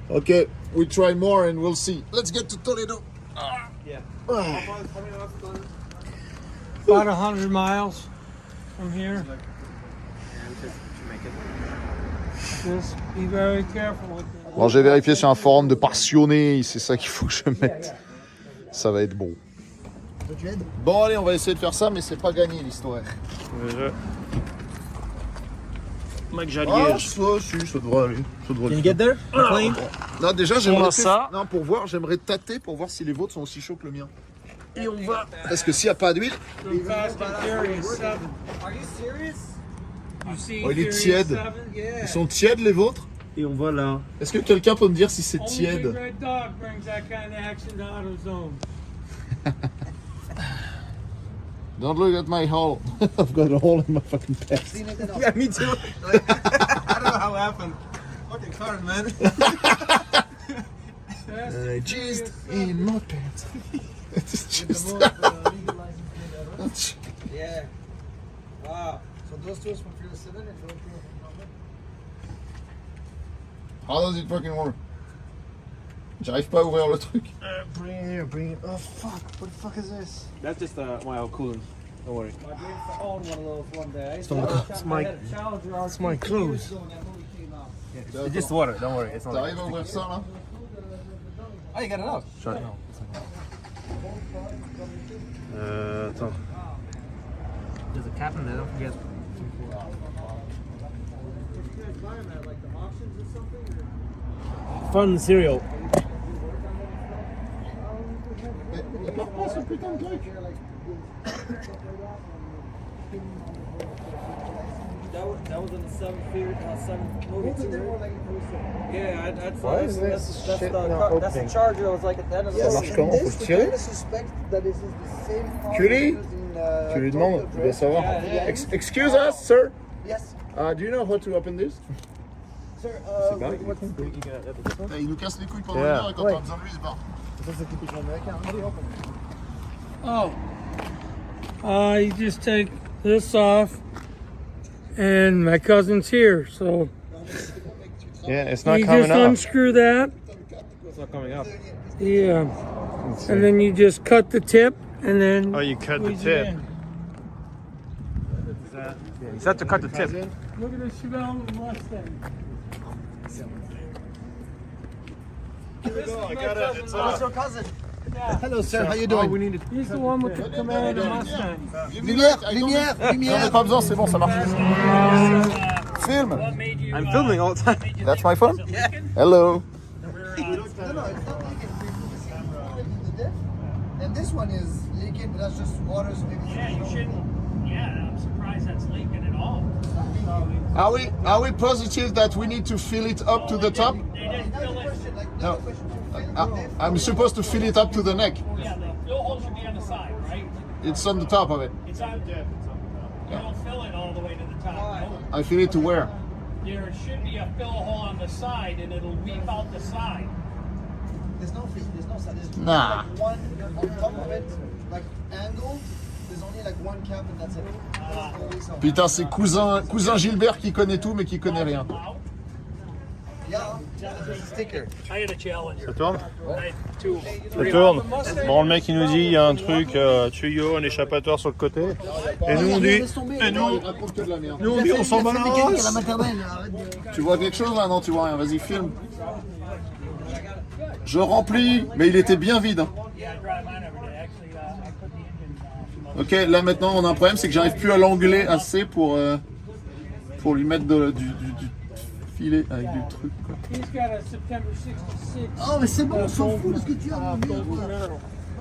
Ok, we try more and we'll see. Let's get to Toledo. Yeah. About 100 miles from here. Just be very careful with that. Bon, j'ai vérifié sur un forum de passionnés, c'est ça qu'il faut que je mette. Ça va être bon. Bon, allez, on va essayer de faire ça, mais c'est pas gagné l'histoire. Mec, Ah, j'alliège. ça devrait aller. Ça devrait Can you aller. get there? Clean? Non, déjà, j'aimerais On a ça. Non, pour voir, j'aimerais tâter pour voir si les vôtres sont aussi chauds que le mien. Et on va. Parce que s'il n'y a pas d'huile, From Fast and Furious 7. Are you serious? You see oh, il est Furious tiède. 7? Yeah. Ils sont tièdes les vôtres? Et on va là. Est-ce que quelqu'un peut me dire si c'est Only Big tiède? Red Dog brings that kind of action to AutoZone. Don't look at my hole. I've got a hole in my fucking pants. Yeah, me too. I don't know how it happened. Fucking hard, man. I jizzed in my pants. It's just... Yeah. Wow. So those two is from Furious 7 and those two are from Norman. How does it fucking work? J'arrive pas à ouvrir le truc. Bring it. Oh fuck! What the fuck is this? That's just my old coolant. Don't worry. I owned one of those one day. It's my clothes. It's just water. Don't worry. It's not. T'arrives à ouvrir ça là? Oh, you got it out. Sure. Attends. There's a cap in there. Don't forget. Fun cereal. Ce putain de truc. That was in the 7 movie too. Yeah, I'd Why is this shit not that's the opening? charger. I was like at the end of the Ça marche comment? Faut le tirer? suspect that this is the same car Curie? used in, Tu lui demandes, Tokyo tu dois Drift. savoir. Yeah. Excuse us, sir. Yes. Do you know how to open this? Sir, C'est barré. Il nous casse les couilles pendant une heure et quand on a besoin de lui, il se barre. Ça, c'est typiquement américain. Allez, open. Oh. You just take this off, and my cousin's here, so Yeah, it's not you coming just up. unscrew that. It's not coming up. Yeah, and then you just cut the tip, and then Oh, you cut the squeeze it tip. in. Yeah, you have to cut the tip. Look at the Chevelle Mustang. I got it. It's What's your cousin? Yeah. Hello, sir. How you doing? we need to. He's the one with the Commander Mustang. Lumière, lumière, J'en ai lumière. pas besoin, c'est bon, ça marche. film. I'm filming all the time. That's my phone? Hello. No, it's not leaking. And this one is leaking, but that's just water, so maybe. Yeah, you shouldn't. Yeah, I'm surprised that's leaking at all. Are we positive that we need to fill it up to the top? They didn't fill it. No. I'm supposed to fill it up to the neck. Yeah, the fill hole should be on the side, right? It's on the top of it. It's on. You don't fill it all the way to the top. No? I fill it to where? There should be a fill hole on the side, and it'll weep out the side. There's no side. There's Nah. like one on top of it, like angle. There's only like one cap and that's it. Putain, c'est cousin Gilbert qui connaît tout mais qui connaît rien. Yeah, sticker. I had a challenge. Ça tourne? I had two. Ça tourne. Bon, le mec il nous dit il y a un truc, tuyau, un échappatoire sur le côté. Et nous on dit. Et nous on dit on s'en bat la race. Tu vois quelque chose là? Non, tu vois rien. Vas-y, filme. Je remplis, mais il était bien vide. Hein. Ok, là maintenant on a un problème, c'est que j'arrive plus à l'angler assez pour lui mettre du filet avec du truc. Quoi. Oh mais c'est bon, on s'en fout de ce que tu as.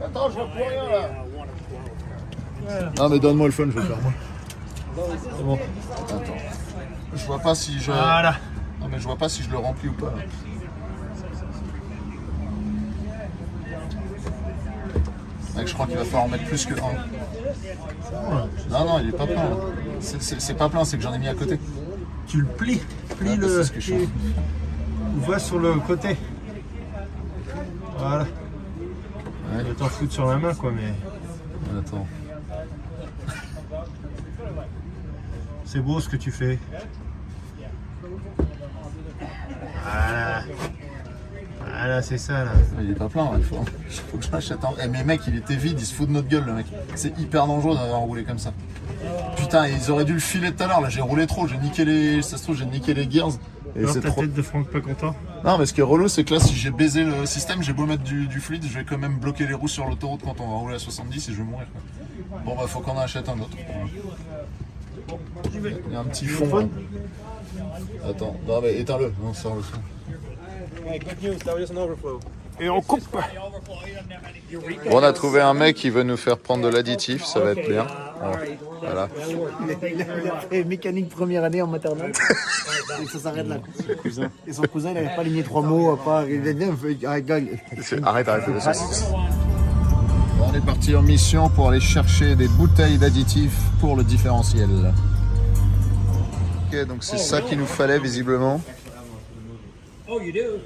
Attends, je vois plus rien là. Non mais donne-moi le fun, je vais le faire moi. C'est bon. Attends. Je vois pas si je. Voilà. Non mais je vois pas si je le remplis ou pas. Là. Mec, je crois qu'il va falloir en mettre plus que un. Non, il est pas plein. Là. C'est pas plein, c'est que j'en ai mis à côté. Tu le plies. Plie Ouais, le. c'est ce que je fais. Vois sur le côté. Voilà. Ouais. Tu vas t'en foutre sur la main quoi, mais. Attends. C'est beau ce que tu fais. Voilà. Voilà, c'est ça là. Il est pas plein, il faut que je l'achète un. Eh, mais mec, il était vide, il se fout de notre gueule le mec. C'est hyper dangereux d'avoir roulé comme ça. Putain, ils auraient dû le filer tout à l'heure, là j'ai roulé trop, j'ai niqué les. Ça se trouve, j'ai niqué les gears. Et Alors, c'est ta trop. tête de Franck pas content. Non, mais ce qui est relou, c'est que là, si j'ai baisé le système, j'ai beau mettre du fluide, je vais quand même bloquer les roues sur l'autoroute quand on va rouler à 70 et je vais mourir. Quoi. Bon, bah, faut qu'on en achète un autre. Il y a un petit fond. Là. Attends, non, mais éteins-le. Non, sors le son. Et on coupe. Bon, on a trouvé un mec qui veut nous faire prendre de l'additif, ça va être bien. Voilà. Il a fait mécanique première année en maternelle. Et ça s'arrête là. Et son cousin, il n'avait pas aligné 3 mots à part. Arrête. On est parti en mission pour aller chercher des bouteilles d'additifs pour le différentiel. Ok, donc c'est ça qu'il nous fallait visiblement. Oh, you do?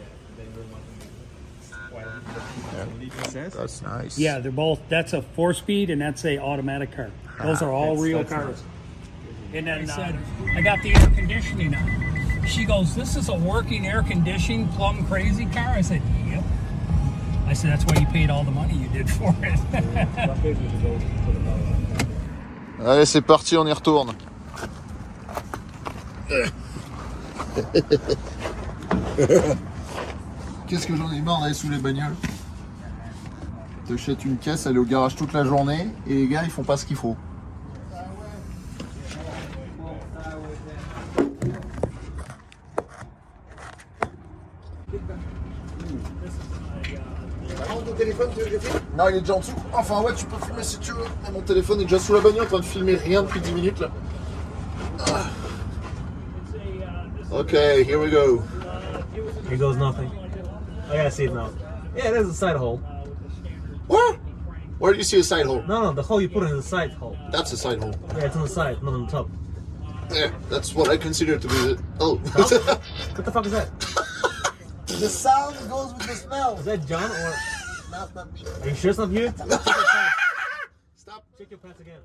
That's nice. Yeah, they're both. That's a 4-speed and that's a automatic car. Those are all real cars. And then I got the air conditioning on. She goes, "This is a working air conditioning, plumb crazy car." I said, "Yep." I said, "That's why you paid all the money you did for it." Allez, c'est parti, on y retourne. Qu'est-ce que j'en ai marre d'aller sous les bagnoles. T'achètes une caisse, elle est au garage toute la journée et les gars ils font pas ce qu'il faut. Non, il est déjà en dessous. Enfin ouais, tu peux filmer si tu veux. Mais mon téléphone est déjà sous la bagnole en train de filmer rien depuis 10 minutes là. Ok, here we go. Here goes nothing. I gotta see it now. Yeah, there's a side hole. What? Where do you see a side hole? No, the hole you put in is a side hole. That's a side hole. Yeah, it's on the side, not on the top. Yeah, that's what I consider to be the... Oh. What the fuck is that? The sound goes with the smell. Is that John or... Not me. Are you sure it's not you? Stop. Check your pants again.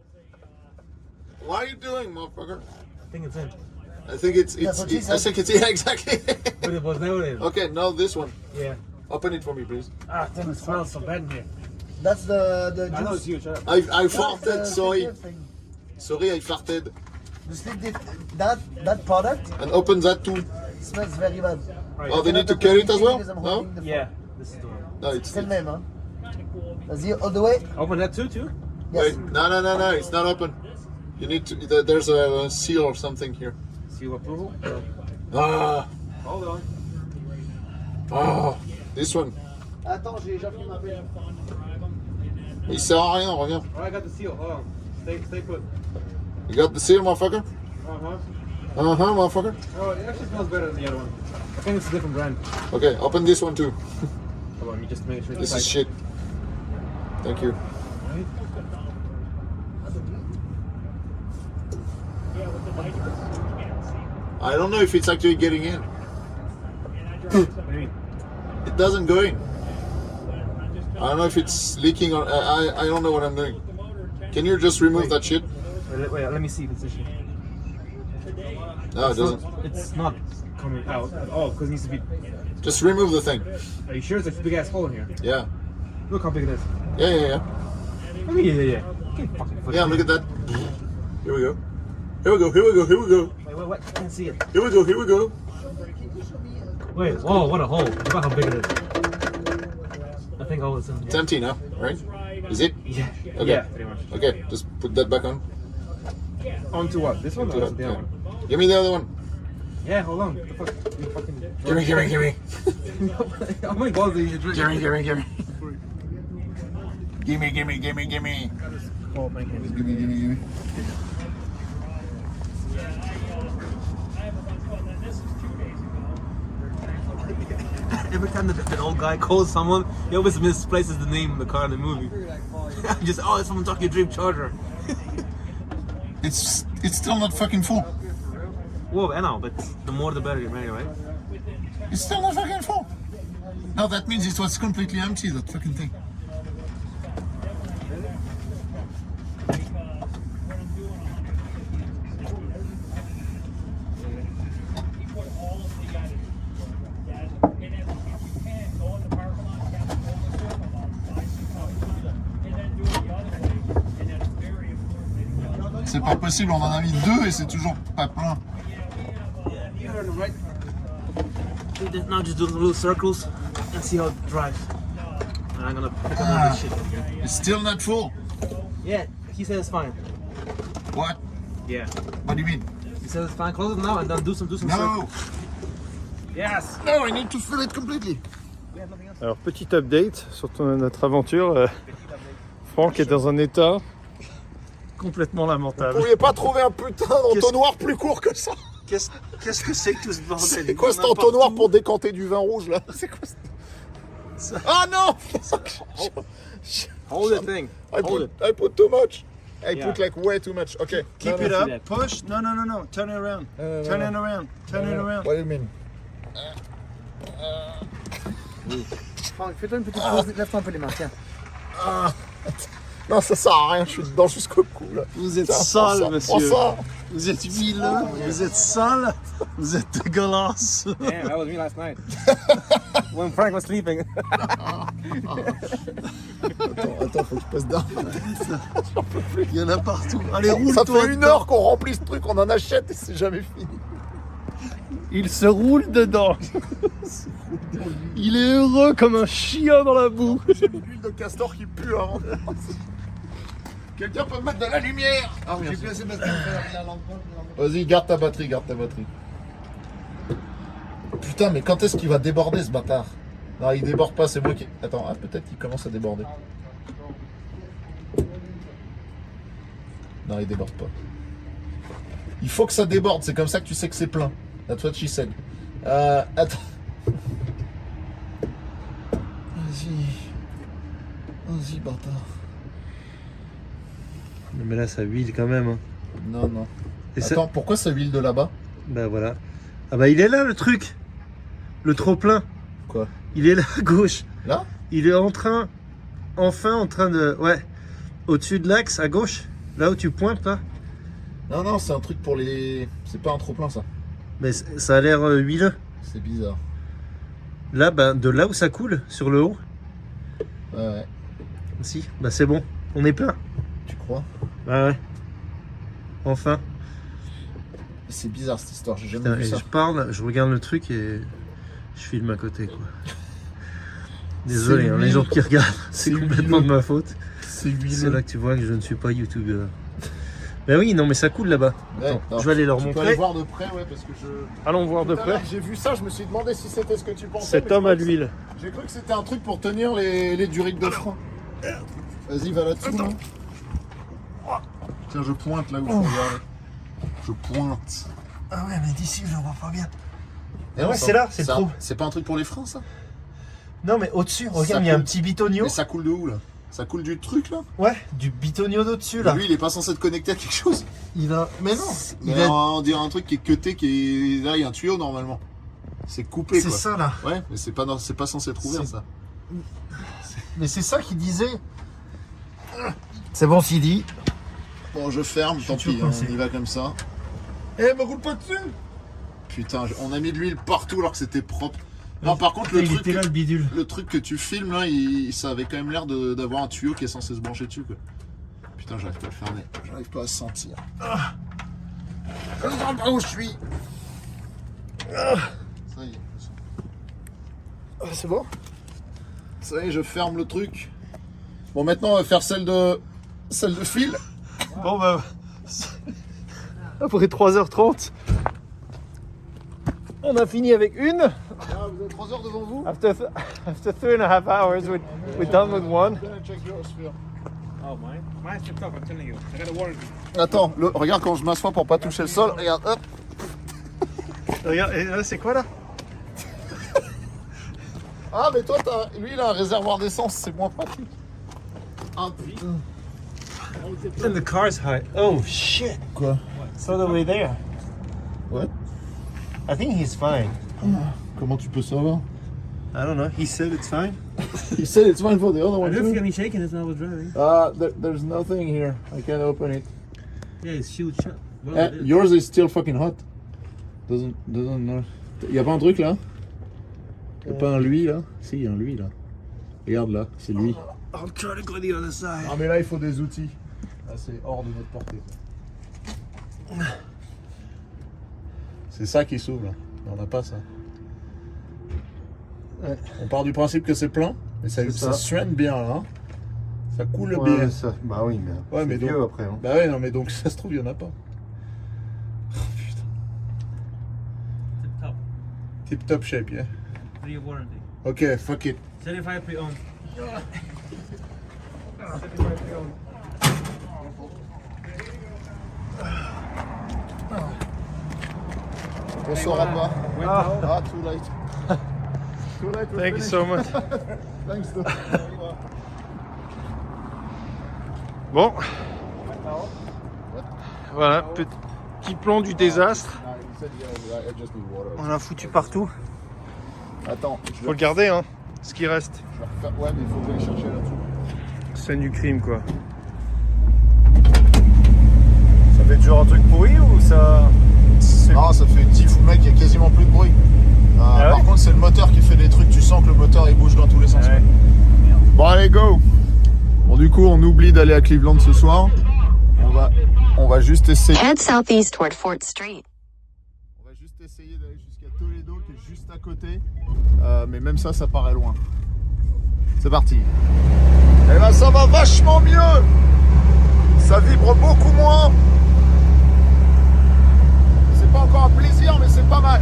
What are you doing, motherfucker? I think it's in. I think it's yeah, exactly. But it was never in. Okay, now this one. Yeah. Open it for me, please. Ah, damn, it smells so bad in here. That's the juice. I know it's you, shut up. I farted, sorry. Sorry, I farted. You sleep that product And open that too. smells very bad. Right. Oh, they need to carry it as well? No? Yeah, this is the one. No, it's... C'est le même, hein? Vas-y, all the way. Open that too? Yes. Wait, no, it's not open. You need to... There's a seal or something here. Seal approval? Ah, Hold on. ah, this one. Attends, j'ai déjà pris ma pelle. Il sert à rien, reviens. Oh, I got the seal. Hold on. Stay put. You got the seal, motherfucker? Uh-huh. Uh-huh, motherfucker. Oh, it actually smells better than the other one. I think it's a different brand. Okay, open this one too. Hold on, you just make sure This it's is shit. Thank you. I don't know if it's actually getting in. It doesn't go in. I don't know if it's leaking or I don't know what I'm doing. Can you just remove that shit? Wait, let me see if it's issue. No, it doesn't. It's not coming out at all because it needs to be. Just remove the thing. Are you sure it's a big ass hole in here? Yeah. Look how big it is. Yeah. Yeah. Okay, fucking put it Yeah, in. look at that. Here we go. Here we go. Wait, I can't see it. Here we go. Wait, whoa, what a hole. Look how big it is. I think all it's in. It's empty now, right? Is it? Yeah. Okay. Yeah, pretty much. Okay, just put that back on. Onto what? This one or Onto the that, other one? yeah. Give me the other one. Yeah, hold on. What the fuck? You fucking... Give me. How many balls do you drink? Give me. Give me. Oh, thank you. Give me. Every time that old guy calls someone, he always misplaces the name of the car in the movie. Just, oh, someone talking Dream Charger. It's still not fucking full. Whoa, I know, but the more the better, right? It's still not fucking full. No, that means it was completely empty, that fucking thing. C'est pas possible, on en a mis 2 et c'est toujours pas plein. Now just do little circles and see how it drives. And I'm gonna pick up all this shit. It's still not full. Yeah, he says it's fine. What? Yeah. What do you mean? He says it's fine. Close it now and then do some No. circles. Yes. No, I need to fill it completely. Alors, petit update sur notre aventure. Franck est dans un état complètement Vous lamentable. pourriez pas trouver un putain d'entonnoir plus court que ça? Qu'est-ce que c'est que tout ce bordel? C'est quoi cet entonnoir pour décanter du vin rouge là? C'est quoi ça? Ah non! Hold the thing. I put too much. I Yeah. put like way too much. Okay. Keep No, it no. up, push. No. Turn it around. Turn it around. Turn it around. What do you mean? Franck, fais-toi une petite pause, lève-toi un peu les mains, tiens. Ah. Non, ça sert à rien, je suis dedans jusqu'au cou là. Vous êtes Tiens, sale, prends monsieur. ça. Vous êtes huileux, vous êtes sale, vous êtes dégueulasse. Damn, that was me last night. When Frank was sleeping. Attends, faut que je passe d'un. Il y en a partout. Allez, Ça roule-toi. fait 1 heure qu'on remplit ce truc, on en achète et c'est jamais fini. Il se roule dedans. Il est heureux comme un chien dans la boue. J'ai mis l'huile de castor qui pue avant. Quelqu'un peut me mettre de la lumière? Ah, j'ai plus assez de batterie. Vas-y, garde ta batterie. Putain, mais quand est-ce qu'il va déborder ce bâtard? Non, il déborde pas, c'est moi qui... Attends, peut-être qu'il commence à déborder. Non, il déborde pas. Il faut que ça déborde, c'est comme ça que tu sais que c'est plein. That's what she said. Attends. Vas-y, bâtard. Mais là, ça huile quand même. Hein. Non. Et Attends, pourquoi ça huile de là-bas? Bah voilà. Ah bah il est là le truc. Le trop plein. Quoi? Il est là à gauche. Là? Il est en train de... Ouais. Au-dessus de l'axe, à gauche. Là où tu pointes là. Non, c'est un truc pour les... C'est pas un trop-plein ça. Mais ça a l'air huileux. C'est bizarre. Là, bah, de là où ça coule, sur le haut. Ouais. Si, bah c'est bon. On est plein. Tu crois? Bah ouais. Enfin. C'est bizarre cette histoire, j'ai jamais Putain, vu et ça. je parle, je regarde le truc et je filme à côté quoi. Désolé, hein, les gens qui regardent, c'est complètement de ma faute. C'est huileux. C'est là que tu vois que je ne suis pas youtubeur. Bah oui, non mais ça coule là-bas. Ouais, Attends, alors, je vais aller leur tu peux montrer. aller voir de près, ouais, parce que je... Allons voir de Tout à l'heure, près. j'ai vu ça, je me suis demandé si c'était ce que tu pensais. Cet mais homme je à crois que l'huile. J'ai cru que c'était un truc pour tenir les duriques de frein. Vas-y, va là-dessous. Là. Tiens, je pointe là où faut regarder. Je pointe. Ah ouais, mais d'ici, je le vois pas bien. Et Ah ouais, c'est là, c'est le trou. C'est pas un truc pour les freins, ça? Non, mais au-dessus, Ça regarde, il y a un coule. petit bitonio. Mais ça coule de où, là? Ça coule du truc, là? Ouais, du bitonio d'au-dessus, Mais là. lui, il est pas censé être connecté à quelque chose. Il a... Mais non, Mais on dirait un truc qui est cuté, qui est... Là, il y a un tuyau, normalement. C'est coupé, c'est quoi. ça, là. Ouais, mais c'est pas censé être ouvert, C'est- ça. Mais c'est ça qu'il disait. C'est bon, s'il dit. Bon, je ferme, tant toujours pis, coincé. on y va comme ça. Eh, me roule pas dessus! Putain, on a mis de l'huile partout alors que c'était propre. Non, par contre, Il était là, le bidule. le truc que tu filmes là, ça avait quand même l'air d'avoir un tuyau qui est censé se brancher dessus, quoi. Putain, j'arrive pas à le fermer. J'arrive pas à sentir. Je ne sais pas où je suis. Ça y est. C'est bon? Ça y est, je ferme le truc. Bon, maintenant, on va faire celle de fil. Bon bah... Après 3h30, on a fini avec une. Ah, vous avez 3 heures devant vous? After 3.5 hours, we're done with one. Oh, mine? Mine's too tough, I'm telling you. I got a warranty. Attends, regarde quand je m'assois pour pas toucher le sol. Regarde, hop. Regarde, et là, c'est quoi là? Ah, mais toi, lui, il a un réservoir d'essence, c'est moins pratique. Ah, putain. And the car's high. Oh shit. Quoi? It's all the way there. What? I think he's fine. Comment tu peux savoir? I don't know. He said it's fine. He said it's fine for the other I one don't feel too. me shaking as I was driving. There's nothing here. I can't open it. Yeah, it's shield shut. Well, Eh, it is. yours is still fucking hot. Doesn't know. Y a pas un truc là? Y a pas un lui là? Si, y a un lui là. Regarde là, c'est lui. I'll try to go the other side. Ah mais là il faut des outils. Là c'est hors de notre portée. C'est ça qui s'ouvre là. On n'a pas ça. Ouais. On part du principe que c'est plein, mais ça C'est ça. suinte bien là. Ça coule Ouais, bien. ça... Bah oui, mais, Ouais, c'est mais vieux donc... après. Hein. Bah ouais, non mais donc ça se trouve il y en a pas. Oh, putain. Tip top. Tip top shape, yeah. 3 year warranty. Ok, fuck it. 75 pre-owned. On saura pas. Ah, too late. Too late. we're Thank you finished. so much. Thanks. Bon. Voilà, petit plan du désastre. On a foutu partout. Attends, Faut le garder, hein, ce qui reste. Ouais, mais il faut aller chercher là-dessous. Scène du crime, quoi. Ça fait toujours un truc pourri ou ça... Non, ça fait 10 fous, mec, il y a quasiment plus de bruit. Par ouais contre, c'est le moteur qui fait des trucs, tu sens que le moteur il bouge dans tous les sens. Ouais. Bon, allez, go! Bon, du coup, on oublie d'aller à Cleveland ce soir. On va juste essayer. Head southeast toward Fort Street. On va juste essayer d'aller jusqu'à Toledo, qui est juste à côté. Mais même ça, ça paraît loin. C'est parti. Eh ben, ça va vachement mieux! Ça vibre beaucoup moins. C'est pas encore un plaisir, mais c'est pas mal.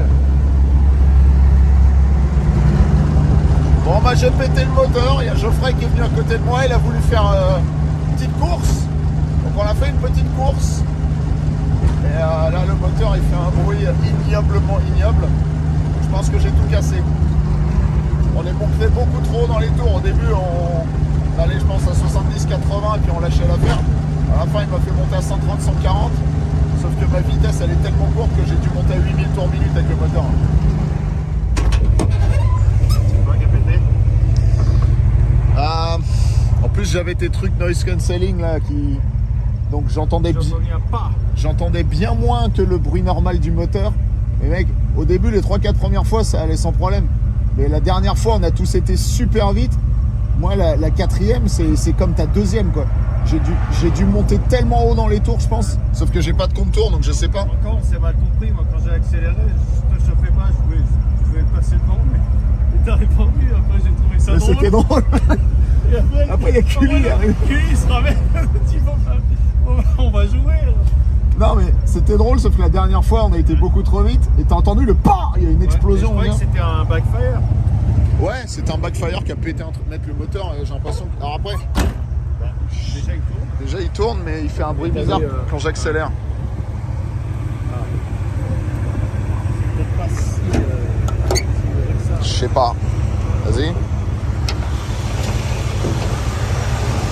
Bon, bah, j'ai pété le moteur. Il y a Geoffrey qui est venu à côté de moi. Il a voulu faire une petite course. Donc, on a fait une petite course. Et là, le moteur, il fait un bruit ignoblement ignoble. Je pense que j'ai tout cassé. On est monté beaucoup trop dans les tours. Au début, on allait, je pense, à 70-80 et puis on lâchait l'affaire. À la fin, il m'a fait monter à 130-140. Sauf que ma vitesse, elle est tellement courte que j'ai dû monter à 8000 tours minute avec le moteur. C'est quoi qui a pété? En plus, j'avais tes trucs noise cancelling là qui... Donc j'entendais bien moins que le bruit normal du moteur. Mais mec, au début, les 3-4 premières fois, ça allait sans problème. Mais la dernière fois, on a tous été super vite. Moi, la quatrième, c'est comme ta deuxième, quoi. J'ai dû monter tellement haut dans les tours, je pense. Sauf que j'ai pas de compte-tour, donc je sais pas. Encore, on s'est mal compris. Moi, quand j'ai accéléré, je te chauffais pas. Je voulais passer devant, mais t'as répondu. Après, j'ai trouvé ça Mais drôle. c'était drôle. Et Après, il y a Cully, il arrive. Cully, il se ramène. On va jouer là. Non mais c'était drôle, sauf que la dernière fois on a été beaucoup trop vite et t'as entendu le PAH. Il y a une explosion. Je croyais que c'était un backfire. Ouais, c'est un backfire qui a pété un truc, mettre le moteur. J'ai l'impression que... Alors après, déjà il tourne, mais il fait un bruit bizarre quand j'accélère. Je sais pas. Vas-y.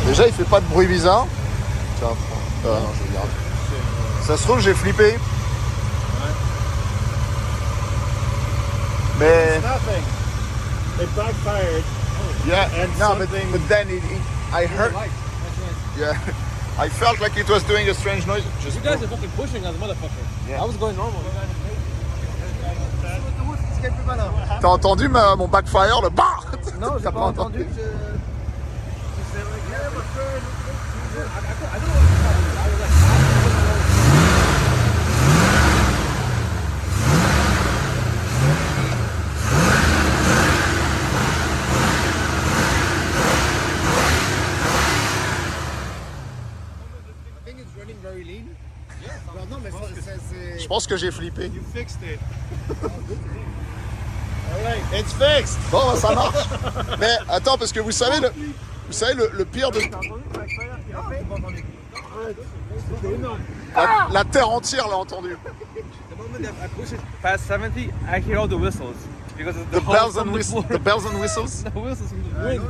Déjà il fait pas de bruit bizarre. Tiens, non, je regarde. Ça se trouve j'ai flippé. Mais... It backfired. Yeah, And no, something- but then I heard. Yeah, I felt like it was doing a strange noise. Just You guys are fucking pushing as a motherfucker. Yeah. I was going normal. T'as entendu mon backfire, le BAH? Non, j'ai T'as pas entendu. Je pense que j'ai flippé. You fixed it. Alright, it's fixed. Bon, ça marche. Mais attends, parce que vous savez le pire de... La terre entière l'a entendu. The moment that I push it past 70, I hear all the whistles. Because The bells and whistles. The bells and whistles. The whistles from the wind.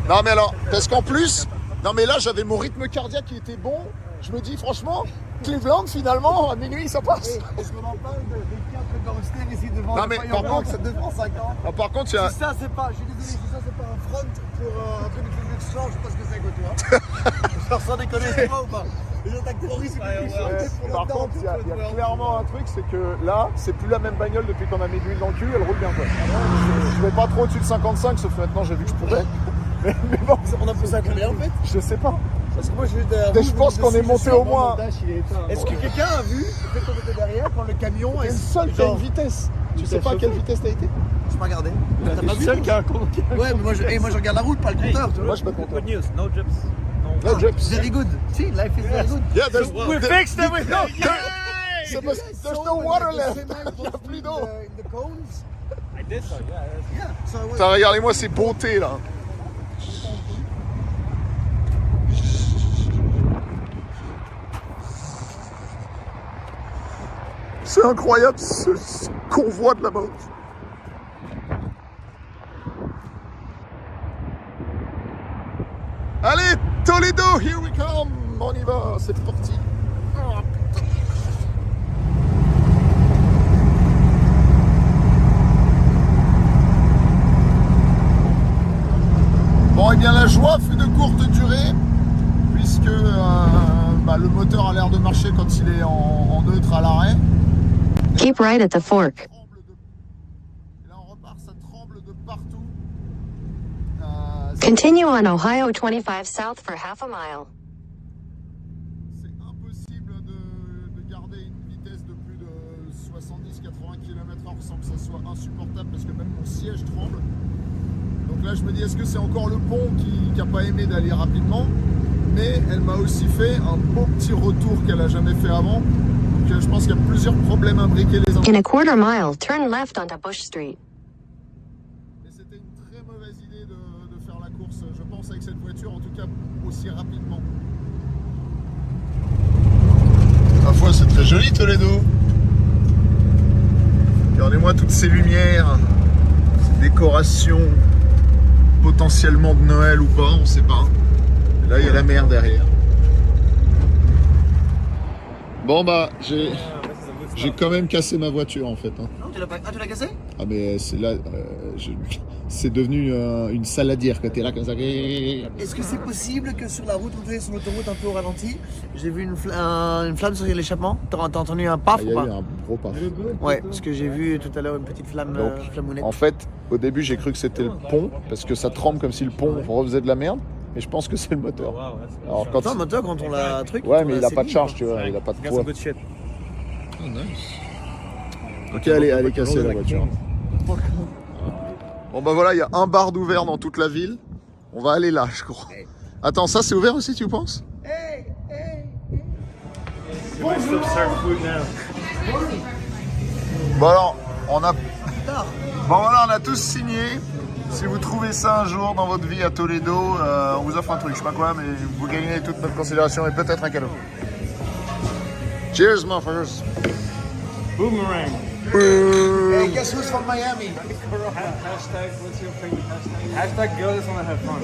Non mais alors, parce qu'en plus, non mais là j'avais mon rythme cardiaque qui était bon. Je me dis franchement, Cleveland finalement à minuit ça passe. Est-ce qu'on en parle des 4 gangsters ici devant Non, le mais Fireworks par contre- à 2 francs 50? Ah, par contre, il y a... Si ça c'est pas, je suis désolé, si ça c'est pas un front pour un truc de physique change, je sais pas ce que c'est que toi. Genre sans déconner, c'est quoi ou pas? Les attaques terroristes, c'est plus chaud. Par contre, il y a clairement un truc, c'est que là, c'est plus la même bagnole depuis qu'on a mis de l'huile dans le cul, elle roule bien quoi. Je vais pas trop au-dessus de 55, sauf que maintenant j'ai vu que je pouvais. Mais bon, On a poussé à combien en fait? je sais pas. Parce que moi je vais Mais je pense qu'on est monté au moins. Est-ce que quelqu'un a vu, peut-être qu'on était derrière, quand le camion Il y a est une seule qui a une vitesse. Tu sais pas à quelle vitesse t'as été? Je pas regardé. T'as pas vu seul qui a un compte. Ouais, mais moi je regarde la route, pas le compteur. tu vois. Moi je peux compter. Good news, no drips. No drips. Very good. See, life is very good. Yeah, there's... We fixed everything. No, Yay! c'est parce que there's no water left. Il y a plus d'eau. In the cones. I did so, yeah. Yeah. So I was- Putain, regardez-moi ces bontés là. C'est incroyable ce convoi de la mort. Allez, Toledo, here we come. On y va, c'est parti. Oh, putain. Bon, et bien la joie fut de courte durée, puisque le moteur a l'air de marcher quand il est en neutre à l'arrêt. Keep right at the fork. Et là on repart, ça tremble de partout. Continue on Ohio 25 South for half a mile. C'est impossible de garder une vitesse de plus de 70-80 km/h sans que ça soit insupportable, parce que même mon siège tremble. Donc là je me dis, est-ce que c'est encore le pont qui n'a pas aimé d'aller rapidement? Mais elle m'a aussi fait un beau petit retour qu'elle a jamais fait avant. Donc je pense qu'il y a plusieurs problèmes imbriqués les uns. In a quarter mile, turn left onto Bush Street. Mais c'était une très mauvaise idée de faire la course, je pense, avec cette voiture, en tout cas aussi rapidement. Ma foi, c'est très joli Toledo. Regardez-moi toutes ces lumières, ces décorations potentiellement de Noël ou pas, on sait pas. Et là, il y a la mer derrière. Bon bah, j'ai quand même cassé ma voiture en fait. Hein. Non, tu l'as cassé? Ah mais c'est là, c'est devenu une saladière quand t'es là comme ça. Est-ce que c'est possible que sur la route, vous voyez sur l'autoroute un peu au ralenti, j'ai vu une flamme sur l'échappement? T'as entendu un paf Il ou y a pas? eu un gros paf. Ouais, parce que j'ai vu tout à l'heure une petite flamme, Donc, flamounette. en fait, au début j'ai cru que c'était le pont, parce que ça tremble comme si le pont refaisait de la merde. Mais je pense que c'est le moteur. Alors quand Attends, le moteur, quand on l'a truc. ouais, mais il a pas de charge, tu vois, il a pas de poids. Oh, nice. Ok, elle est cassée la voiture. Bon bah voilà, il y a un bar d'ouvert dans toute la ville. On va aller là, je crois. Attends, ça c'est ouvert aussi, tu penses? Bon alors, on a... Bon voilà, on a tous signé. Si vous trouvez ça un jour dans votre vie à Toledo, on vous offre un truc, je sais pas quoi, mais vous gagnez toute notre considération et peut-être un cadeau. Cheers, motherfuckers. Boomerang. Hey, guess who's from Miami? Hashtag, what's your favorite hashtag? Hashtag girl just wanna have fun.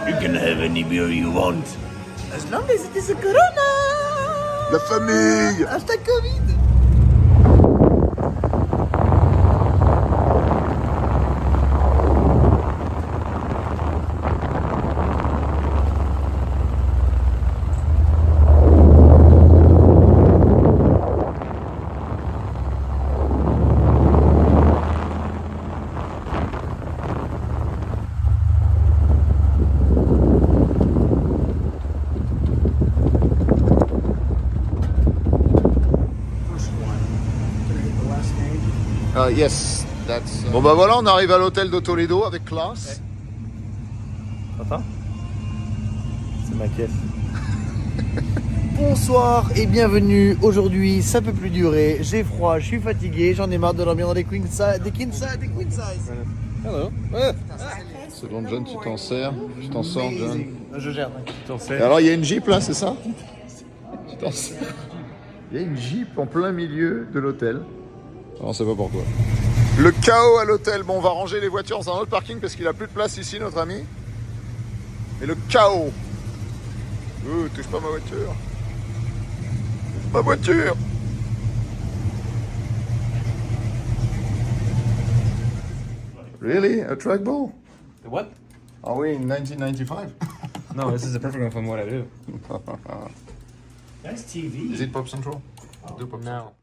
You can have any beer you want. As long as it is a Corona. La famille. Hashtag Covid. Yes, that's... Bon bah voilà, on arrive à l'hôtel de Toledo avec classe. Attends. C'est ma caisse. Bonsoir et bienvenue. Aujourd'hui, ça peut plus durer. J'ai froid, je suis fatigué, j'en ai marre de dormir dans des queen size. Hello. C'est bon, John, tu t'en sers. Tu t'en sors, John. Je gère. Tu t'en Et sers. alors, il y a une Jeep là, c'est ça? Tu t'en sers. Il y a une Jeep en plein milieu de l'hôtel. On sait pas pourquoi. Le chaos à l'hôtel. Bon, on va ranger les voitures dans un autre parking parce qu'il a plus de place ici, notre ami. Et le chaos. Touche pas ma voiture. Ma voiture. Really? A trackball? The what? Are we in 1995? No, this is a perfect one from what I do. That's TV. Is it Pop Central? Now.